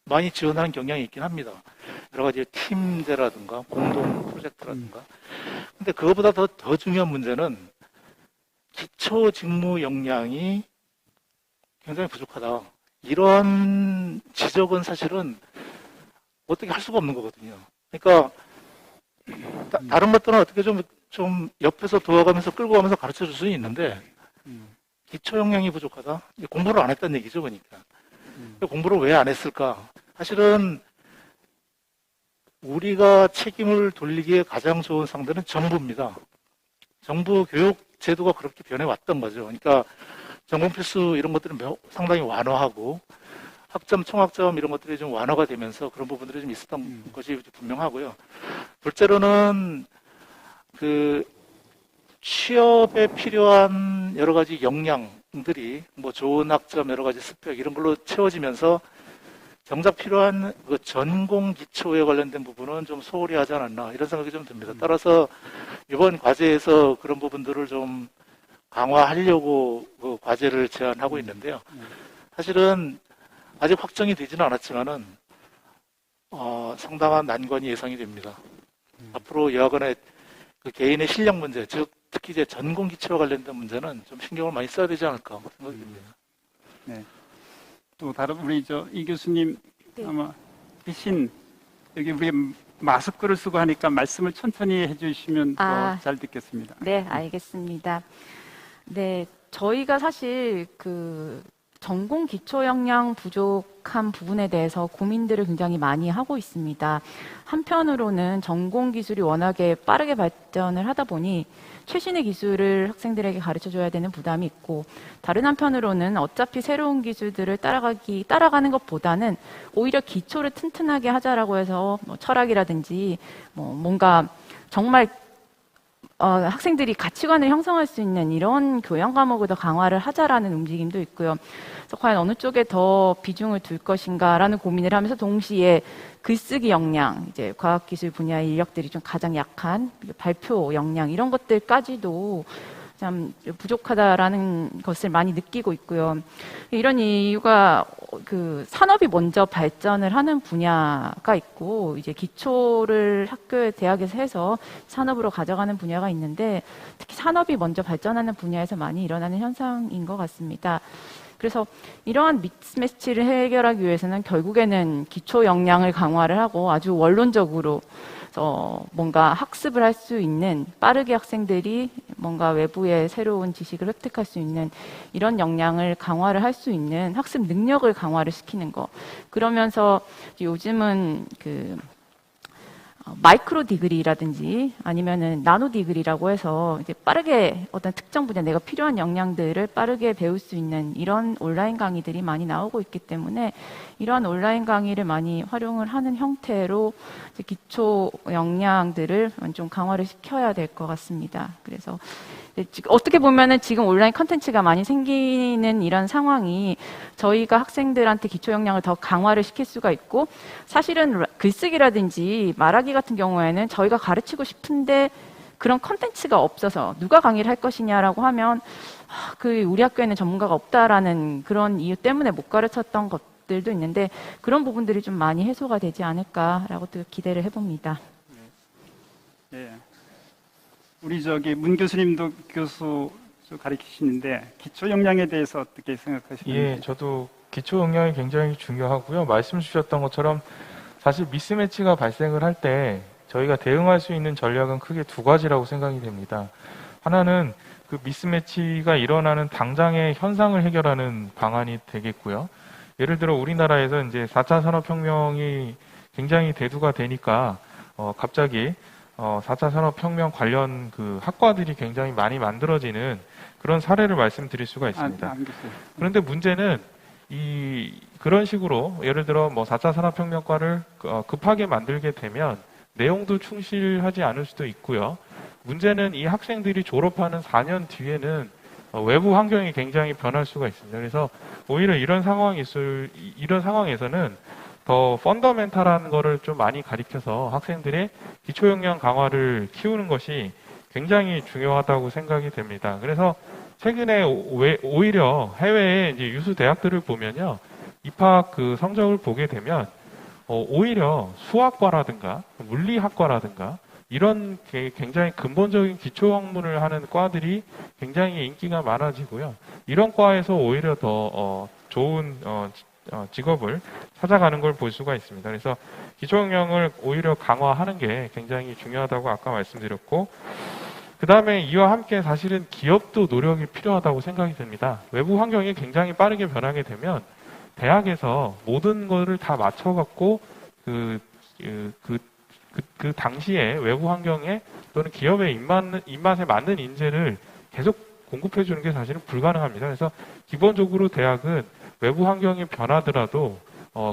많이 지원하는 경향이 있긴 합니다. 여러 가지 팀제라든가 공동 프로젝트라든가. 근데 그것보다 더 중요한 문제는 기초 직무 역량이 굉장히 부족하다. 이런 지적은 사실은 어떻게 할 수가 없는 거거든요. 그러니까 다른 것들은 어떻게 좀 옆에서 도와가면서 끌고 가면서 가르쳐 줄 수는 있는데 기초 역량이 부족하다? 공부를 안 했다는 얘기죠, 그러니까. 공부를 왜 안 했을까? 사실은 우리가 책임을 돌리기에 가장 좋은 상대는 정부입니다. 정부 교육 제도가 그렇게 변해왔던 거죠. 그러니까 전공 필수 이런 것들은 상당히 완화하고 학점, 총학점 이런 것들이 좀 완화가 되면서 그런 부분들이 좀 있었던 것이 분명하고요. 둘째로는 취업에 필요한 여러 가지 역량들이 좋은 학점, 여러 가지 스펙 이런 걸로 채워지면서 정작 필요한 전공 기초에 관련된 부분은 좀 소홀히 하지 않았나 이런 생각이 좀 듭니다. 따라서 이번 과제에서 그런 부분들을 좀 강화하려고 과제를 제안하고 있는데요. 사실은 아직 확정이 되지는 않았지만은 상당한 난관이 예상이 됩니다. 앞으로 여하간에 그 개인의 실력 문제, 즉 특히 이제 전공 기초와 관련된 문제는 좀 신경을 많이 써야 되지 않을까 생각이 듭니다.
네. 또 다른 우리 이 교수님
네.
아마 대신 여기 우리 마스크를 쓰고 하니까 말씀을 천천히 해주시면 더 잘 듣겠습니다.
네, 알겠습니다. 네, 저희가 사실 그 전공 기초 역량 부족한 부분에 대해서 고민들을 굉장히 많이 하고 있습니다. 한편으로는 전공 기술이 워낙에 빠르게 발전을 하다 보니 최신의 기술을 학생들에게 가르쳐 줘야 되는 부담이 있고, 다른 한편으로는 어차피 새로운 기술들을 따라가는 것보다는 오히려 기초를 튼튼하게 하자라고 해서 뭐 철학이라든지 뭔가 정말 학생들이 가치관을 형성할 수 있는 이런 교양 과목을 더 강화를 하자라는 움직임도 있고요. 그래서 과연 어느 쪽에 더 비중을 둘 것인가라는 고민을 하면서 동시에 글쓰기 역량, 이제 과학기술 분야의 인력들이 좀 가장 약한 발표 역량 이런 것들까지도 참 부족하다라는 것을 많이 느끼고 있고요. 이런 이유가 그 산업이 먼저 발전을 하는 분야가 있고, 이제 기초를 학교에 대학에서 해서 산업으로 가져가는 분야가 있는데, 특히 산업이 먼저 발전하는 분야에서 많이 일어나는 현상인 것 같습니다. 그래서 이러한 미스매치를 해결하기 위해서는 결국에는 기초 역량을 강화를 하고 아주 원론적으로 뭔가 학습을 할 수 있는, 빠르게 학생들이 뭔가 외부의 새로운 지식을 획득할 수 있는 이런 역량을 강화를 할 수 있는 학습 능력을 강화를 시키는 거. 그러면서 요즘은 마이크로 디그리라든지 아니면은 나노 디그리라고 해서 이제 빠르게 어떤 특정 분야 내가 필요한 역량들을 빠르게 배울 수 있는 이런 온라인 강의들이 많이 나오고 있기 때문에 이러한 온라인 강의를 많이 활용을 하는 형태로 이제 기초 역량들을 좀 강화를 시켜야 될 것 같습니다. 그래서 어떻게 보면은 지금 온라인 컨텐츠가 많이 생기는 이런 상황이 저희가 학생들한테 기초 역량을 더 강화를 시킬 수가 있고, 사실은 글쓰기라든지 말하기 같은 경우에는 저희가 가르치고 싶은데 그런 컨텐츠가 없어서 누가 강의를 할 것이냐라고 하면 우리 학교에는 전문가가 없다라는 그런 이유 때문에 못 가르쳤던 것들도 있는데, 그런 부분들이 좀 많이 해소가 되지 않을까라고 또 기대를 해봅니다.
네. 우리 문 교수님도 교수 가르치시는데 기초 역량에 대해서 어떻게 생각하시나요?
예, 저도 기초 역량이 굉장히 중요하고요. 말씀 주셨던 것처럼 사실 미스매치가 발생을 할 때 저희가 대응할 수 있는 전략은 크게 두 가지라고 생각이 됩니다. 하나는 그 미스매치가 일어나는 당장의 현상을 해결하는 방안이 되겠고요. 예를 들어 우리나라에서 이제 4차 산업혁명이 굉장히 대두가 되니까 갑자기 4차 산업혁명 관련 그 학과들이 굉장히 많이 만들어지는 그런 사례를 말씀드릴 수가 있습니다. 그런데 문제는 그런 식으로 예를 들어 4차 산업혁명과를 급하게 만들게 되면 내용도 충실하지 않을 수도 있고요. 문제는 이 학생들이 졸업하는 4년 뒤에는 외부 환경이 굉장히 변할 수가 있습니다. 그래서 오히려 이런 상황에서는 더 펀더멘탈한 거를 좀 많이 가르쳐서 학생들의 기초 역량 강화를 키우는 것이 굉장히 중요하다고 생각이 됩니다. 그래서 최근에 오히려 해외의 이제 유수 대학들을 보면요, 입학 그 성적을 보게 되면 오히려 수학과라든가 물리학과라든가 이런 굉장히 근본적인 기초 학문을 하는 과들이 굉장히 인기가 많아지고요. 이런 과에서 오히려 더 좋은 직업을 찾아가는 걸 볼 수가 있습니다. 그래서 기초 역량을 오히려 강화하는 게 굉장히 중요하다고 아까 말씀드렸고, 그 다음에 이와 함께 사실은 기업도 노력이 필요하다고 생각이 됩니다. 외부 환경이 굉장히 빠르게 변하게 되면 대학에서 모든 거를 다 맞춰갖고 그 당시에 외부 환경에 또는 기업의 입맛에 맞는 인재를 계속 공급해 주는 게 사실은 불가능합니다. 그래서 기본적으로 대학은 외부 환경이 변하더라도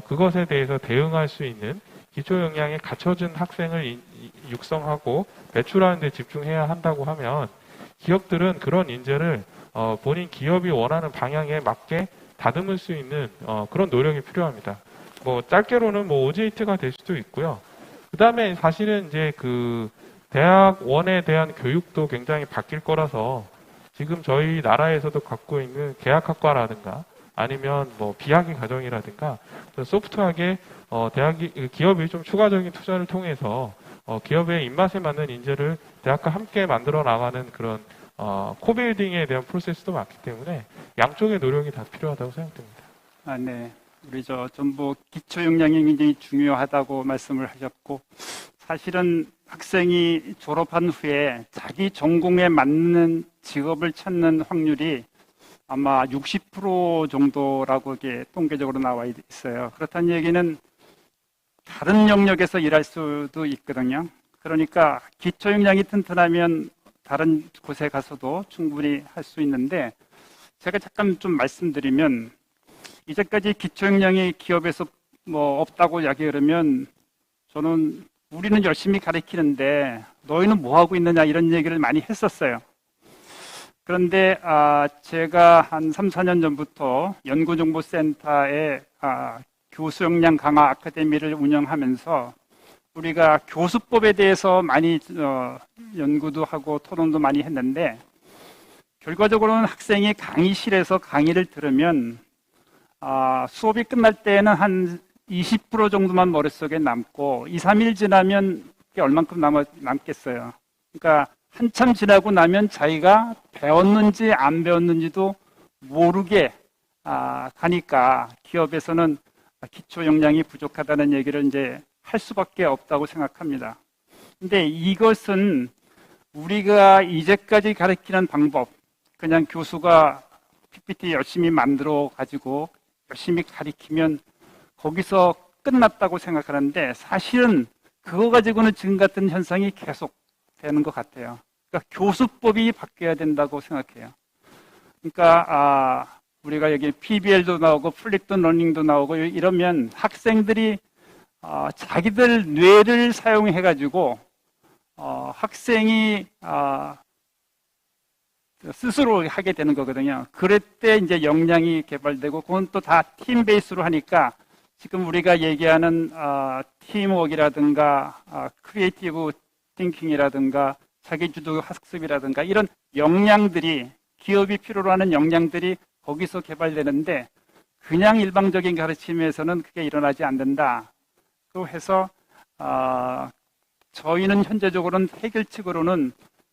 그것에 대해서 대응할 수 있는 기초 역량에 갖춰진 학생을 육성하고 배출하는 데 집중해야 한다고 하면 기업들은 그런 인재를 본인 기업이 원하는 방향에 맞게 다듬을 수 있는 그런 노력이 필요합니다. 짧게로는 OJT가 될 수도 있고요. 그 다음에 사실은 이제 그 대학원에 대한 교육도 굉장히 바뀔 거라서 지금 저희 나라에서도 갖고 있는 계약학과라든가 아니면 뭐 비학위 과정이라든가 또 소프트하게 기업이 좀 추가적인 투자를 통해서 기업의 입맛에 맞는 인재를 대학과 함께 만들어 나가는 그런 코빌딩에 대한 프로세스도 많기 때문에 양쪽의 노력이 다 필요하다고 생각됩니다.
네. 우리 전부 기초 역량이 굉장히 중요하다고 말씀을 하셨고, 사실은 학생이 졸업한 후에 자기 전공에 맞는 직업을 찾는 확률이 아마 60% 정도라고 이게 통계적으로 나와 있어요. 그렇다는 얘기는 다른 영역에서 일할 수도 있거든요. 그러니까 기초 역량이 튼튼하면 다른 곳에 가서도 충분히 할 수 있는데, 제가 잠깐 좀 말씀드리면, 이제까지 기초 역량이 기업에서 뭐 없다고 이야기하면 저는 우리는 열심히 가르치는데 너희는 뭐 하고 있느냐 이런 얘기를 많이 했었어요. 그런데 제가 한 3, 4년 전부터 연구정보센터에 교수 역량 강화 아카데미를 운영하면서 우리가 교수법에 대해서 많이 연구도 하고 토론도 많이 했는데, 결과적으로는 학생이 강의실에서 강의를 들으면 수업이 끝날 때는 한 20% 정도만 머릿속에 남고 2, 3일 지나면 그게 얼만큼 남겠어요. 그러니까 한참 지나고 나면 자기가 배웠는지 안 배웠는지도 모르게 가니까 기업에서는 기초 역량이 부족하다는 얘기를 이제 할 수밖에 없다고 생각합니다. 근데 이것은 우리가 이제까지 가르치는 방법, 그냥 교수가 PPT 열심히 만들어 가지고 열심히 가리키면 거기서 끝났다고 생각하는데, 사실은 그거 가지고는 지금 같은 현상이 계속 되는 것 같아요. 그러니까 교수법이 바뀌어야 된다고 생각해요. 그러니까 우리가 여기 PBL도 나오고 플립드 러닝도 나오고 이러면 학생들이 자기들 뇌를 사용해 가지고 학생이 스스로 하게 되는 거거든요. 그럴 때 이제 역량이 개발되고, 그건 또 다 팀 베이스로 하니까 지금 우리가 얘기하는 팀워크라든가 크리에이티브 띵킹이라든가 자기주도 학습이라든가 이런 역량들이, 기업이 필요로 하는 역량들이 거기서 개발되는데, 그냥 일방적인 가르침에서는 그게 일어나지 않는다. 또 해서 저희는 현재적으로는 해결책으로는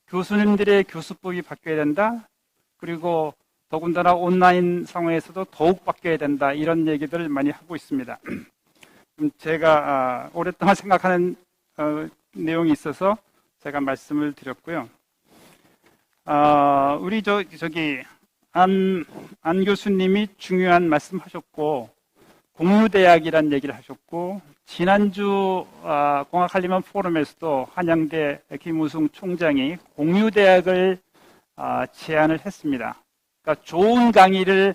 교수님들의 교수법이 바뀌어야 된다. 그리고 더군다나 온라인 상황에서도 더욱 바뀌어야 된다. 이런 얘기들을 많이 하고 있습니다. 제가 오랫동안 생각하는 내용이 있어서 제가 말씀을 드렸고요. 우리 저기 안 교수님이 중요한 말씀하셨고, 공유대학이라는 얘기를 하셨고, 지난주 공학한림원 포럼에서도 한양대 김우승 총장이 공유대학을 제안을 했습니다. 그러니까 좋은 강의를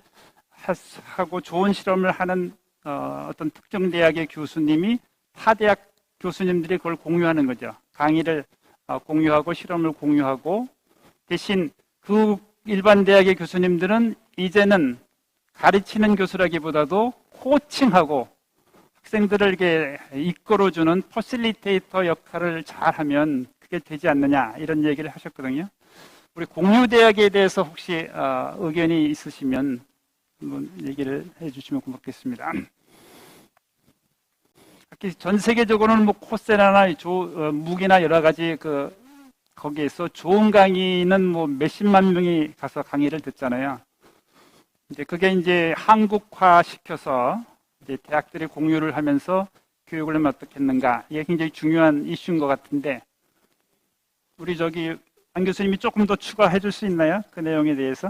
하고 좋은 실험을 하는 어떤 특정 대학의 교수님이 타 대학 교수님들이 그걸 공유하는 거죠. 강의를 공유하고 실험을 공유하고, 대신 그 일반 대학의 교수님들은 이제는 가르치는 교수라기보다도 코칭하고 학생들을 이렇게 이끌어주는 퍼실리테이터 역할을 잘하면 그게 되지 않느냐, 이런 얘기를 하셨거든요. 우리 공유대학에 대해서 혹시 의견이 있으시면 한번 얘기를 해주시면 고맙겠습니다. 전 세계적으로는 뭐 코세라나 무기나 여러 가지 거기에서 좋은 강의는 뭐 몇십만 명이 가서 강의를 듣잖아요. 이제 그게 이제 한국화 시켜서 이제 대학들이 공유를 하면서 교육을 하면 어떻겠는가, 이게 굉장히 중요한 이슈인 것 같은데, 우리 안 교수님이 조금 더 추가해 줄 수 있나요? 그 내용에 대해서?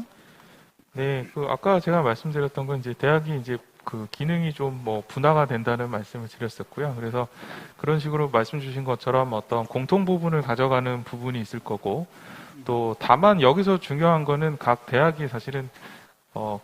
네, 아까 제가 말씀드렸던 건 이제 대학이 이제 그 기능이 좀 뭐 분화가 된다는 말씀을 드렸었고요. 그래서 그런 식으로 말씀 주신 것처럼 어떤 공통 부분을 가져가는 부분이 있을 거고, 또 다만 여기서 중요한 거는 각 대학이 사실은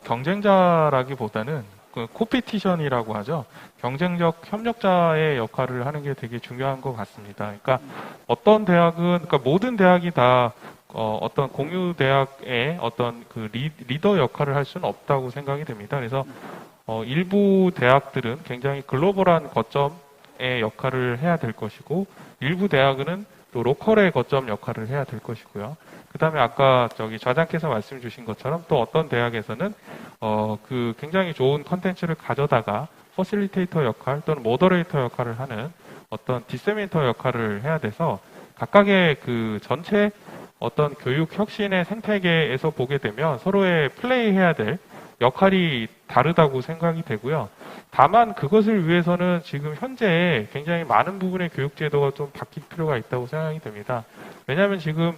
경쟁자라기보다는 그 코피티션이라고 하죠. 경쟁적 협력자의 역할을 하는 게 되게 중요한 것 같습니다. 그러니까 어떤 대학은, 그러니까 모든 대학이 다 어떤 공유 대학의 어떤 그 리더 역할을 할 수는 없다고 생각이 됩니다. 그래서 일부 대학들은 굉장히 글로벌한 거점의 역할을 해야 될 것이고, 일부 대학은 또 로컬의 거점 역할을 해야 될 것이고요. 그다음에 아까 저기 좌장께서 말씀 주신 것처럼 또 어떤 대학에서는 그 굉장히 좋은 컨텐츠를 가져다가 퍼실리테이터 역할 또는 모더레이터 역할을 하는 어떤 디세미네이터 역할을 해야 돼서 각각의 그 전체 어떤 교육 혁신의 생태계에서 보게 되면 서로의 플레이해야 될 역할이 다르다고 생각이 되고요. 다만 그것을 위해서는 지금 현재 굉장히 많은 부분의 교육 제도가 좀 바뀔 필요가 있다고 생각이 됩니다. 왜냐하면 지금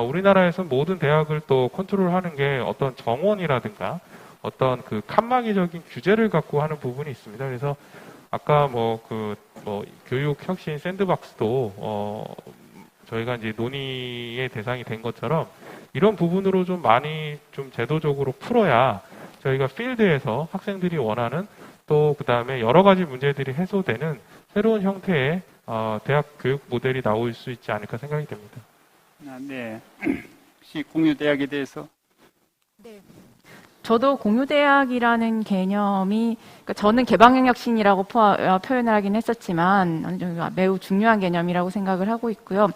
우리나라에서 모든 대학을 또 컨트롤하는 게 어떤 정원이라든가 어떤 그 칸막이적인 규제를 갖고 하는 부분이 있습니다. 그래서 아까 교육 혁신 샌드박스도 저희가 이제 논의의 대상이 된 것처럼 이런 부분으로 좀 많이 좀 제도적으로 풀어야 저희가 필드에서 학생들이 원하는 또 그다음에 여러 가지 문제들이 해소되는 새로운 형태의 대학 교육 모델이 나올 수 있지 않을까 생각이 됩니다.
네. 혹시 공유대학에 대해서?
저도 공유대학이라는 개념이, 그러니까 저는 개방형혁신이라고 표현을 하긴 했었지만 어느 정도 매우 중요한 개념이라고 생각을 하고 있고요.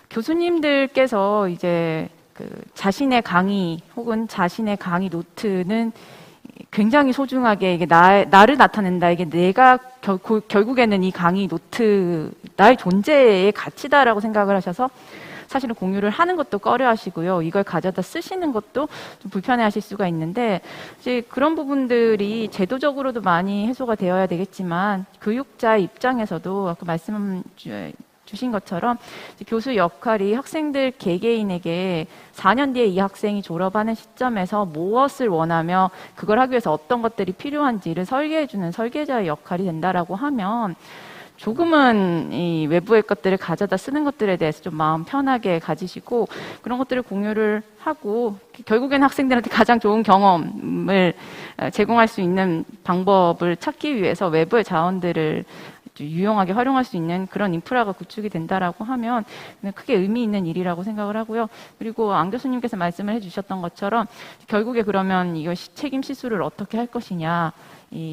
교수님들께서 이제 그 자신의 강의 혹은 자신의 강의 노트는 굉장히 소중하게 이게 나를 나타낸다. 이게 내가 결국에는 이 강의 노트 나의 존재의 가치다라고 생각을 하셔서 사실은 공유를 하는 것도 꺼려 하시고요. 이걸 가져다 쓰시는 것도 좀 불편해 하실 수가 있는데, 이제 그런 부분들이 제도적으로도 많이 해소가 되어야 되겠지만, 교육자 입장에서도 아까 말씀 주신 것처럼 교수 역할이 학생들 개개인에게 4년 뒤에 이 학생이 졸업하는 시점에서 무엇을 원하며 그걸 하기 위해서 어떤 것들이 필요한지를 설계해주는 설계자의 역할이 된다라고 하면 조금은 이 외부의 것들을 가져다 쓰는 것들에 대해서 좀 마음 편하게 가지시고 그런 것들을 공유를 하고 결국에는 학생들한테 가장 좋은 경험을 제공할 수 있는 방법을 찾기 위해서 외부의 자원들을 유용하게 활용할 수 있는 그런 인프라가 구축이 된다라고 하면 크게 의미 있는 일이라고 생각을 하고요. 그리고 안 교수님께서 말씀을 해주셨던 것처럼 결국에 그러면 이거 책임 시수를 어떻게 할 것이냐,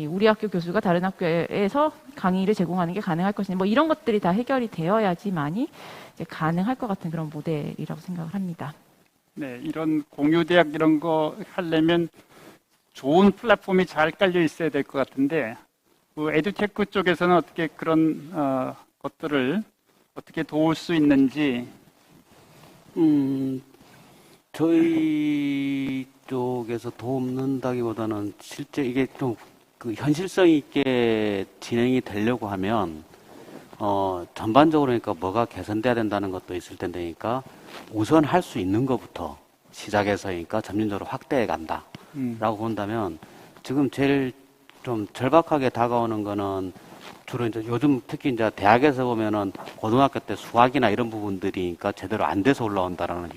우리 학교 교수가 다른 학교에서 강의를 제공하는 게 가능할 것이냐, 뭐 이런 것들이 다 해결이 되어야지만이 이제 가능할 것 같은 그런 모델이라고 생각을 합니다.
네, 이런 공유대학 이런 거 하려면 좋은 플랫폼이 잘 깔려 있어야 될 것 같은데, 그 에듀테크 쪽에서는 어떻게 그런 것들을 어떻게 도울 수 있는지?
저희 쪽에서 돕는다기보다는 실제 이게 좀 그 현실성 있게 진행이 되려고 하면 전반적으로 그러니까 뭐가 개선돼야 된다는 것도 있을 텐데니까 우선 할 수 있는 것부터 시작해서니까 점진적으로 확대해 간다라고 본다면 지금 제일 좀 절박하게 다가오는 거는 주로 이제 요즘 특히 이제 대학에서 보면은 고등학교 때 수학이나 이런 부분들이니까 제대로 안 돼서 올라온다라는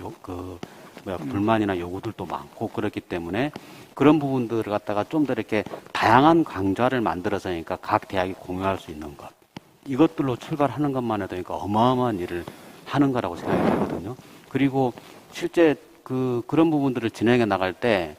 불만이나 요구들도 많고 그렇기 때문에 그런 부분들을 갖다가 좀 더 이렇게 다양한 강좌를 만들어서니까 각 대학이 공유할 수 있는 것, 이것들로 출발하는 것만 해도 그러니까 어마어마한 일을 하는 거라고 생각이 들거든요. 그리고 실제 그런 부분들을 진행해 나갈 때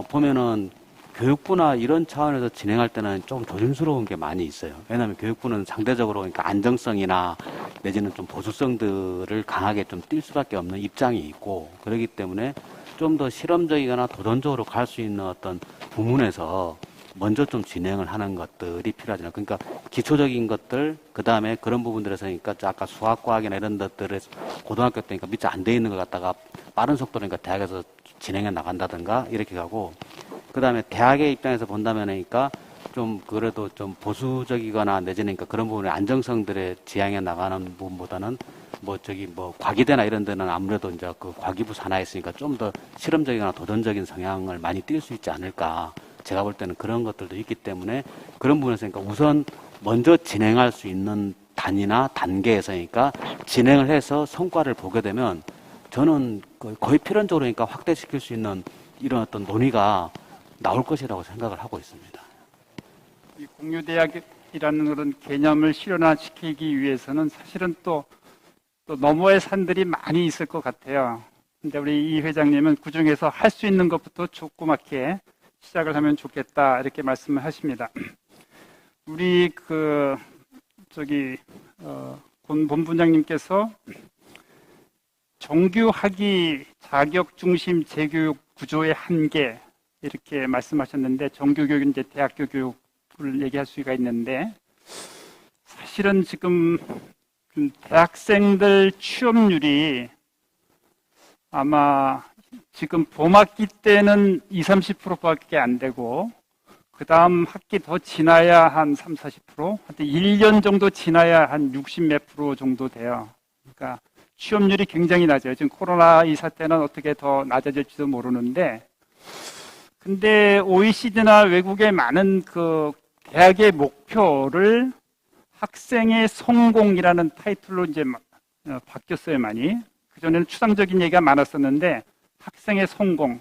보면은 교육부나 이런 차원에서 진행할 때는 좀 조심스러운 게 많이 있어요. 왜냐하면 교육부는 상대적으로 그러니까 안정성이나 내지는 좀 보수성들을 강하게 좀 띌 수밖에 없는 입장이 있고 그렇기 때문에 좀 더 실험적이거나 도전적으로 갈 수 있는 어떤 부문에서 먼저 좀 진행을 하는 것들이 필요하잖아요. 그러니까 기초적인 것들, 그 다음에 그런 부분들에서 그러니까 아까 수학, 과학이나 이런 것들을 고등학교 때니까 밑에 안 돼 있는 것 갖다가 빠른 속도로 그러니까 대학에서 진행해 나간다든가 이렇게 가고 그 다음에 대학의 입장에서 본다면 그러니까 좀 그래도 좀 보수적이거나 내지는 그러니까 그런 부분의 안정성들의 지향해 나가는 부분보다는 과기대나 이런 데는 아무래도 이제 그 과기부 산하에 있으니까 좀 더 실험적이거나 도전적인 성향을 많이 띌 수 있지 않을까. 제가 볼 때는 그런 것들도 있기 때문에 그런 부분에서 그러니까 우선 먼저 진행할 수 있는 단위나 단계에서니까 진행을 해서 성과를 보게 되면 저는 거의 필연적으로 그러니까 확대시킬 수 있는 이런 어떤 논의가 나올 것이라고 생각을 하고 있습니다.
이 공유대학이라는 그런 개념을 실현화시키기 위해서는 사실은 또 너머의 산들이 많이 있을 것 같아요. 근데 우리 이 회장님은 그 중에서 할 수 있는 것부터 조그맣게 시작을 하면 좋겠다 이렇게 말씀을 하십니다. 우리 권 본부장님께서 정규학위 자격 중심 재교육 구조의 한계 이렇게 말씀하셨는데 정규 교육은 이제 대학교 교육을 얘기할 수가 있는데 사실은 지금 대학생들 취업률이 아마 지금 봄학기 때는 20, 30%밖에 안 되고 그 다음 학기 더 지나야 한 3, 40%, 하여튼 1년 정도 지나야 한 60 몇 프로 정도 돼요. 그러니까 취업률이 굉장히 낮아요. 지금 코로나 이 사태는 어떻게 더 낮아질지도 모르는데 근데 OECD나 외국의 많은 그 대학의 목표를 학생의 성공이라는 타이틀로 이제 바뀌었어요, 많이. 그전에는 추상적인 얘기가 많았었는데 학생의 성공.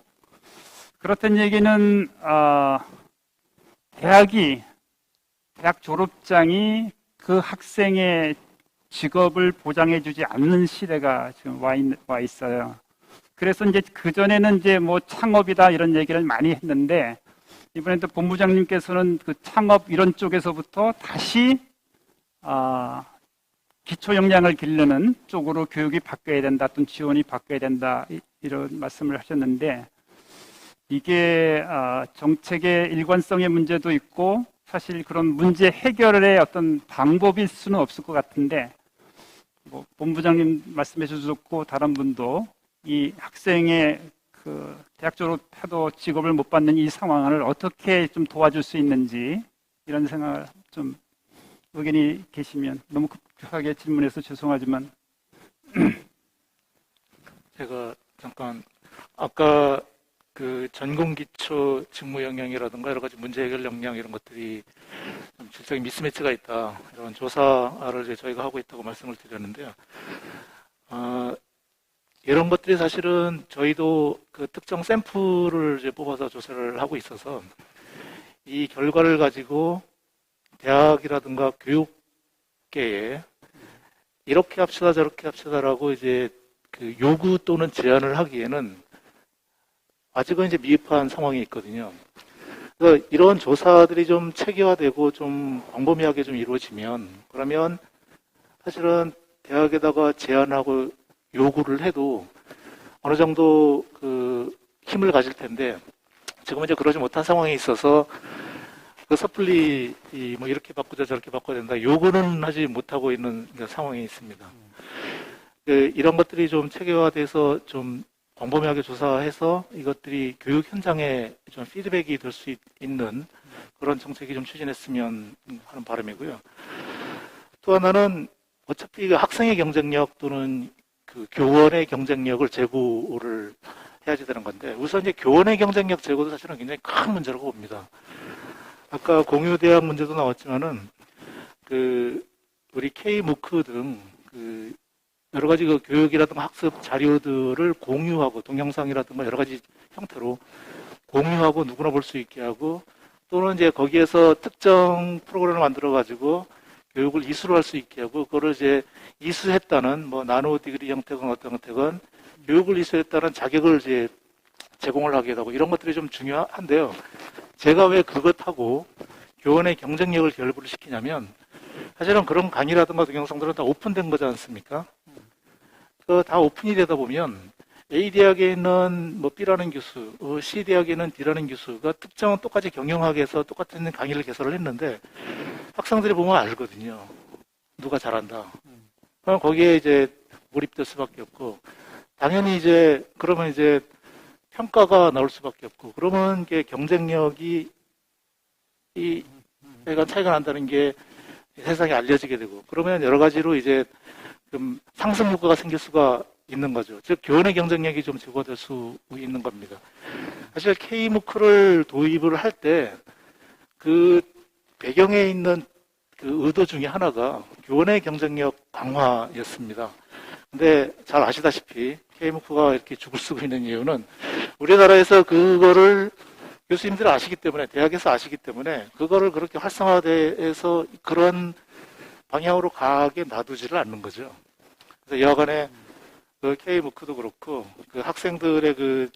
그렇다는 얘기는 대학 졸업장이 그 학생의 직업을 보장해주지 않는 시대가 지금 와 있어요. 그래서 이제 그전에는 이제 뭐 창업이다 이런 얘기를 많이 했는데 이번에도 본부장님께서는 그 창업 이런 쪽에서부터 다시 기초 역량을 기르는 쪽으로 교육이 바뀌어야 된다, 또는 지원이 바뀌어야 된다 이런 말씀을 하셨는데 이게 정책의 일관성의 문제도 있고 사실 그런 문제 해결의 어떤 방법일 수는 없을 것 같은데 뭐 본부장님 말씀해 주셨고 다른 분도 이 학생의 그 대학 졸업해도 직업을 못 받는 이 상황을 어떻게 좀 도와줄 수 있는지 이런 생각을 좀 의견이 계시면 너무 급하게 질문해서 죄송하지만
제가 잠깐 아까 그 전공기초 직무 역량이라든가 여러 가지 문제 해결 역량 이런 것들이 좀 질적인 미스매치가 있다 이런 조사를 이제 저희가 하고 있다고 말씀을 드렸는데요. 이런 것들이 사실은 저희도 그 특정 샘플을 이제 뽑아서 조사를 하고 있어서 이 결과를 가지고 대학이라든가 교육계에 이렇게 합시다 저렇게 합시다라고 이제 그 요구 또는 제안을 하기에는 아직은 이제 미흡한 상황이 있거든요. 그래서 이런 조사들이 좀 체계화되고 좀 광범위하게 좀 이루어지면 그러면 사실은 대학에다가 제안하고 요구를 해도 어느 정도 그 힘을 가질 텐데 지금은 이제 그러지 못한 상황에 있어서 그 섣불리 뭐 이렇게 바꾸자 저렇게 바꿔야 된다 요구는 하지 못하고 있는 상황에 있습니다. 이런 것들이 좀 체계화돼서 좀 광범위하게 조사해서 이것들이 교육 현장에 좀 피드백이 될 수 있는 그런 정책이 좀 추진했으면 하는 바람이고요. 또 하나는 어차피 그 학생의 경쟁력 또는 그 교원의 경쟁력을 제고를 해야지 되는 건데 우선 이제 교원의 경쟁력 제고도 사실은 굉장히 큰 문제라고 봅니다. 아까 공유대학 문제도 나왔지만은 그 우리 K-MOOC 등 그 여러 가지 그 교육이라든가 학습 자료들을 공유하고 동영상이라든가 여러 가지 형태로 공유하고 누구나 볼 수 있게 하고 또는 이제 거기에서 특정 프로그램을 만들어 가지고 교육을 이수를 할 수 있게 하고 그거를 이제 이수했다는 뭐 나노 디그리 형태건 어떤 형태건 교육을 이수했다는 자격을 이제 제공을 하게 되고 이런 것들이 좀 중요한데요. 제가 왜 그것하고 교원의 경쟁력을 결부를 시키냐면 사실은 그런 강의라든가 동영상들은 다 오픈된 거지 않습니까? 그 다 오픈이 되다 보면 A 대학에 있는 뭐 B라는 교수, C 대학에 있는 D라는 교수가 특정 똑같이 경영학에 해서 똑같은 강의를 개설을 했는데 학생들이 보면 알거든요. 누가 잘한다. 그럼 거기에 이제 몰입될 수밖에 없고 당연히 이제 그러면 이제 평가가 나올 수밖에 없고 그러면 이게 경쟁력이 약간 차이가 난다는 게 세상에 알려지게 되고 그러면 여러 가지로 이제 좀 상승 효과가 생길 수가 있는 거죠. 즉 교원의 경쟁력이 좀 제고될 수 있는 겁니다. 사실 K-MOOC를 도입을 할 때 그 배경에 있는 그 의도 중에 하나가 교원의 경쟁력 강화였습니다. 근데 잘 아시다시피 K-MOOC가 이렇게 죽을 쓰고 있는 이유는 우리나라에서 그거를 교수님들이 아시기 때문에 대학에서 아시기 때문에 그거를 그렇게 활성화돼서 그런 방향으로 가게 놔두지를 않는 거죠. 그래서 여하간에 그 K-MOOC도 그렇고 그 학생들의 그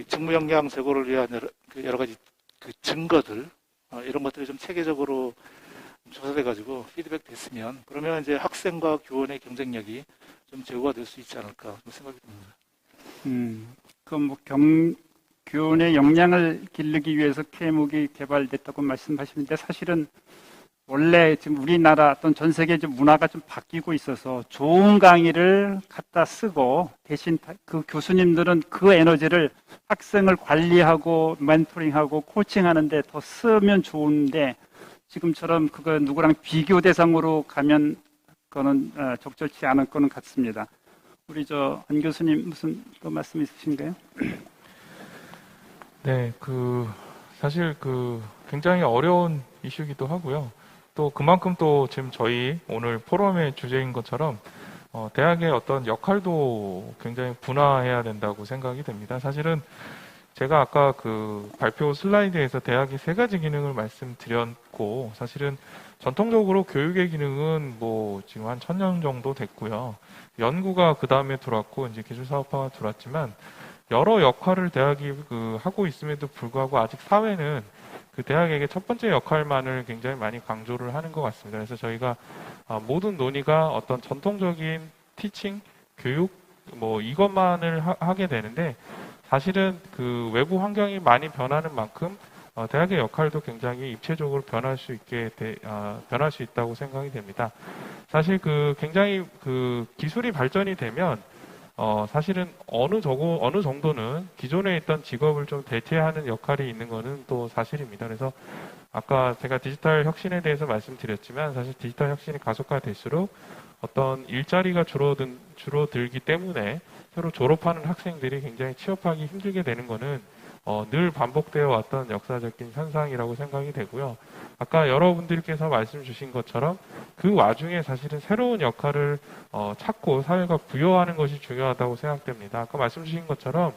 직무 역량 제고를 위한 여러 가지 그 증거들 이런 것들이 좀 체계적으로 조사돼 가지고 피드백 됐으면 그러면 이제 학생과 교원의 경쟁력이 좀 좀 제고가 될 수 있지 않을까 생각이 듭니다.
교훈의 역량을 기르기 위해서 K목이 개발됐다고 말씀하시는데 사실은 원래 지금 우리나라 또는 전 세계 좀 문화가 좀 바뀌고 있어서 좋은 강의를 갖다 쓰고 대신 그 교수님들은 그 에너지를 학생을 관리하고 멘토링하고 코칭하는데 더 쓰면 좋은데 지금처럼 그거 누구랑 비교 대상으로 가면 그거는 적절치 않을 거는 같습니다. 우리 안 교수님 무슨 또 말씀 있으신가요?
네, 사실 굉장히 어려운 이슈이기도 하고요. 또 그만큼 또 지금 저희 오늘 포럼의 주제인 것처럼 대학의 어떤 역할도 굉장히 분화해야 된다고 생각이 됩니다. 사실은 제가 아까 발표 슬라이드에서 대학이 3가지 기능을 말씀드렸고, 사실은 전통적으로 교육의 기능은 지금 한 1000년 정도 됐고요. 연구가 그 다음에 들어왔고, 이제 기술사업화가 들어왔지만, 여러 역할을 대학이 하고 있음에도 불구하고 아직 사회는 대학에게 첫 번째 역할만을 굉장히 많이 강조를 하는 것 같습니다. 그래서 저희가 모든 논의가 어떤 전통적인 티칭, 교육, 이것만을 하게 되는데, 사실은 외부 환경이 많이 변하는 만큼 대학의 역할도 굉장히 입체적으로 변할 수 있다고 생각이 됩니다. 사실 굉장히 기술이 발전이 되면 사실은 어느 정도는 기존에 있던 직업을 좀 대체하는 역할이 있는 것은 또 사실입니다. 그래서 아까 제가 디지털 혁신에 대해서 말씀드렸지만 사실 디지털 혁신이 가속화될수록 어떤 일자리가 줄어들기 때문에 새로 졸업하는 학생들이 굉장히 취업하기 힘들게 되는 것은 늘 반복되어 왔던 역사적인 현상이라고 생각이 되고요. 아까 여러분들께서 말씀 주신 것처럼 그 와중에 사실은 새로운 역할을 찾고 사회가 부여하는 것이 중요하다고 생각됩니다. 아까 말씀 주신 것처럼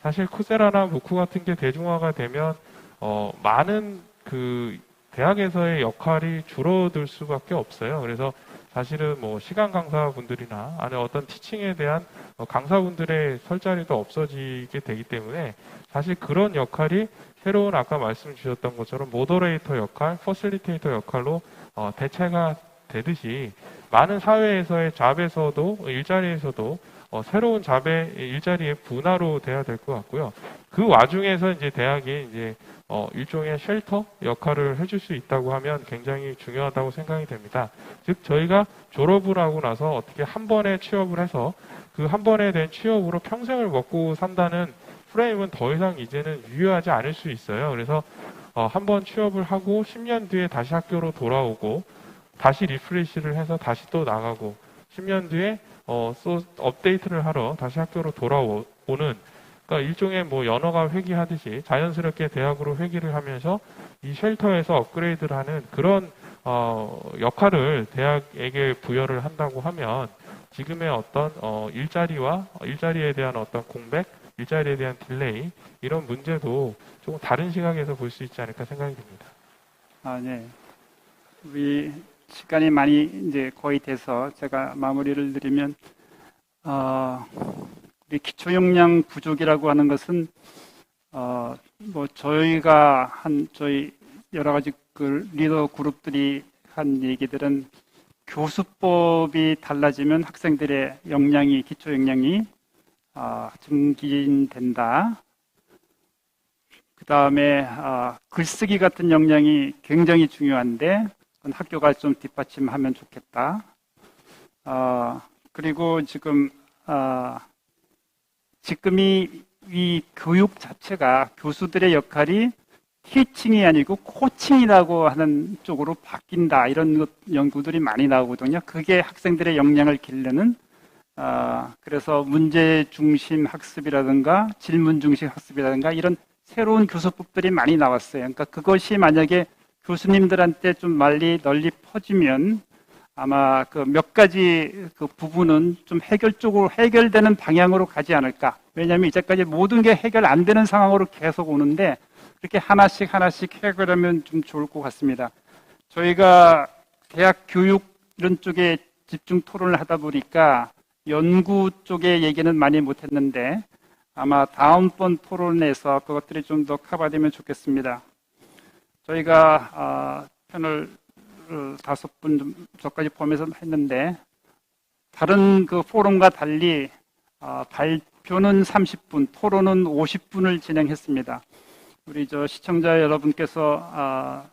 사실 쿠세라나 무쿠 같은 게 대중화가 되면 많은 대학에서의 역할이 줄어들 수밖에 없어요. 그래서 사실은 시간 강사분들이나 아니면 어떤 티칭에 대한 강사분들의 설 자리도 없어지게 되기 때문에 사실 그런 역할이 새로운 아까 말씀 주셨던 것처럼 모더레이터 역할, 퍼실리테이터 역할로 대체가 되듯이 많은 사회에서의 잡에서도 일자리에서도 새로운 잡의 일자리의 분화로 돼야 될 것 같고요. 그 와중에서 이제 대학이 이제 일종의 쉘터 역할을 해줄 수 있다고 하면 굉장히 중요하다고 생각이 됩니다. 즉 저희가 졸업을 하고 나서 어떻게 한 번에 취업을 해서 그 한 번에 된 취업으로 평생을 먹고 산다는 프레임은 더 이상 이제는 유효하지 않을 수 있어요. 그래서 한 번 취업을 하고 10년 뒤에 다시 학교로 돌아오고 다시 리프레시를 해서 다시 또 나가고 10년 뒤에 업데이트를 하러 다시 학교로 돌아오는 그러니까 일종의 연어가 회귀하듯이 자연스럽게 대학으로 회귀를 하면서 이 쉘터에서 업그레이드를 하는 그런 역할을 대학에게 부여를 한다고 하면 지금의 어떤 일자리에 대한 어떤 공백, 일자리에 대한 딜레이 이런 문제도 조금 다른 시각에서 볼 수 있지 않을까 생각이 듭니다.
네. 우리 시간이 많이 이제 거의 돼서 제가 마무리를 드리면 우리 기초 역량 부족이라고 하는 것은 저희가 저희 여러 가지 리더 그룹들이 한 얘기들은 교수법이 달라지면 학생들의 역량이 기초 역량이 증진된다. 그 다음에 글쓰기 같은 역량이 굉장히 중요한데 학교가 좀 뒷받침하면 좋겠다. 그리고 지금이 이 교육 자체가 교수들의 역할이 티칭이 아니고 코칭이라고 하는 쪽으로 바뀐다. 이런 연구들이 많이 나오거든요. 그게 학생들의 역량을 기르는 그래서 문제 중심 학습이라든가 질문 중심 학습이라든가 이런 새로운 교수법들이 많이 나왔어요. 그러니까 그것이 만약에 교수님들한테 좀 널리 퍼지면 아마 몇 가지 부분은 좀 해결되는 방향으로 가지 않을까. 왜냐하면 이제까지 모든 게 해결 안 되는 상황으로 계속 오는데 그렇게 하나씩 해결하면 좀 좋을 것 같습니다. 저희가 대학 교육 이런 쪽에 집중 토론을 하다 보니까 연구 쪽의 얘기는 많이 못했는데 아마 다음번 토론에서 그것들이 좀 더 커버되면 좋겠습니다. 저희가 패널 5분 저까지 포함해서 했는데 다른 그 포럼과 달리 발표는 30분, 토론은 50분을 진행했습니다. 우리 시청자 여러분께서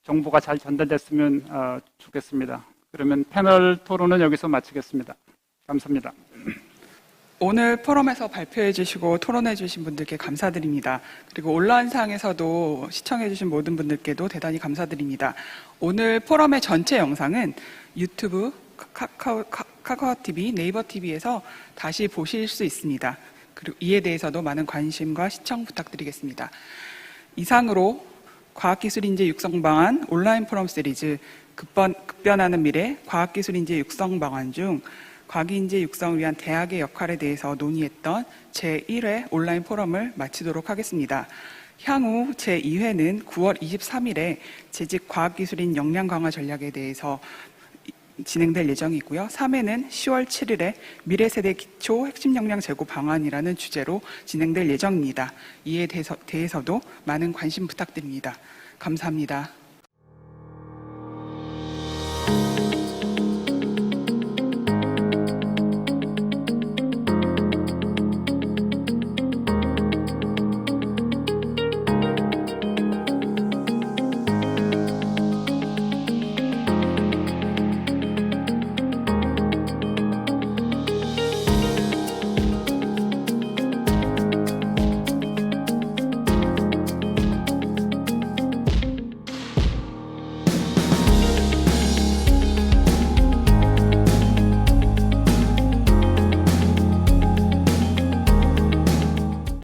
정보가 잘 전달됐으면 좋겠습니다. 그러면 패널 토론은 여기서 마치겠습니다. 감사합니다.
오늘 포럼에서 발표해 주시고 토론해 주신 분들께 감사드립니다. 그리고 온라인상에서도 시청해 주신 모든 분들께도 대단히 감사드립니다. 오늘 포럼의 전체 영상은 유튜브, 카카오TV, 네이버TV에서 다시 보실 수 있습니다. 그리고 이에 대해서도 많은 관심과 시청 부탁드리겠습니다. 이상으로 과학기술인재 육성방안 온라인 포럼 시리즈 급변하는 미래 과학기술인재 육성방안 중 과기인재 육성을 위한 대학의 역할에 대해서 논의했던 제1회 온라인 포럼을 마치도록 하겠습니다. 향후 제2회는 9월 23일에 재직 과학기술인 역량 강화 전략에 대해서 진행될 예정이고요. 3회는 10월 7일에 미래세대 기초 핵심 역량 제고 방안이라는 주제로 진행될 예정입니다. 이에 대해서도 많은 관심 부탁드립니다. 감사합니다.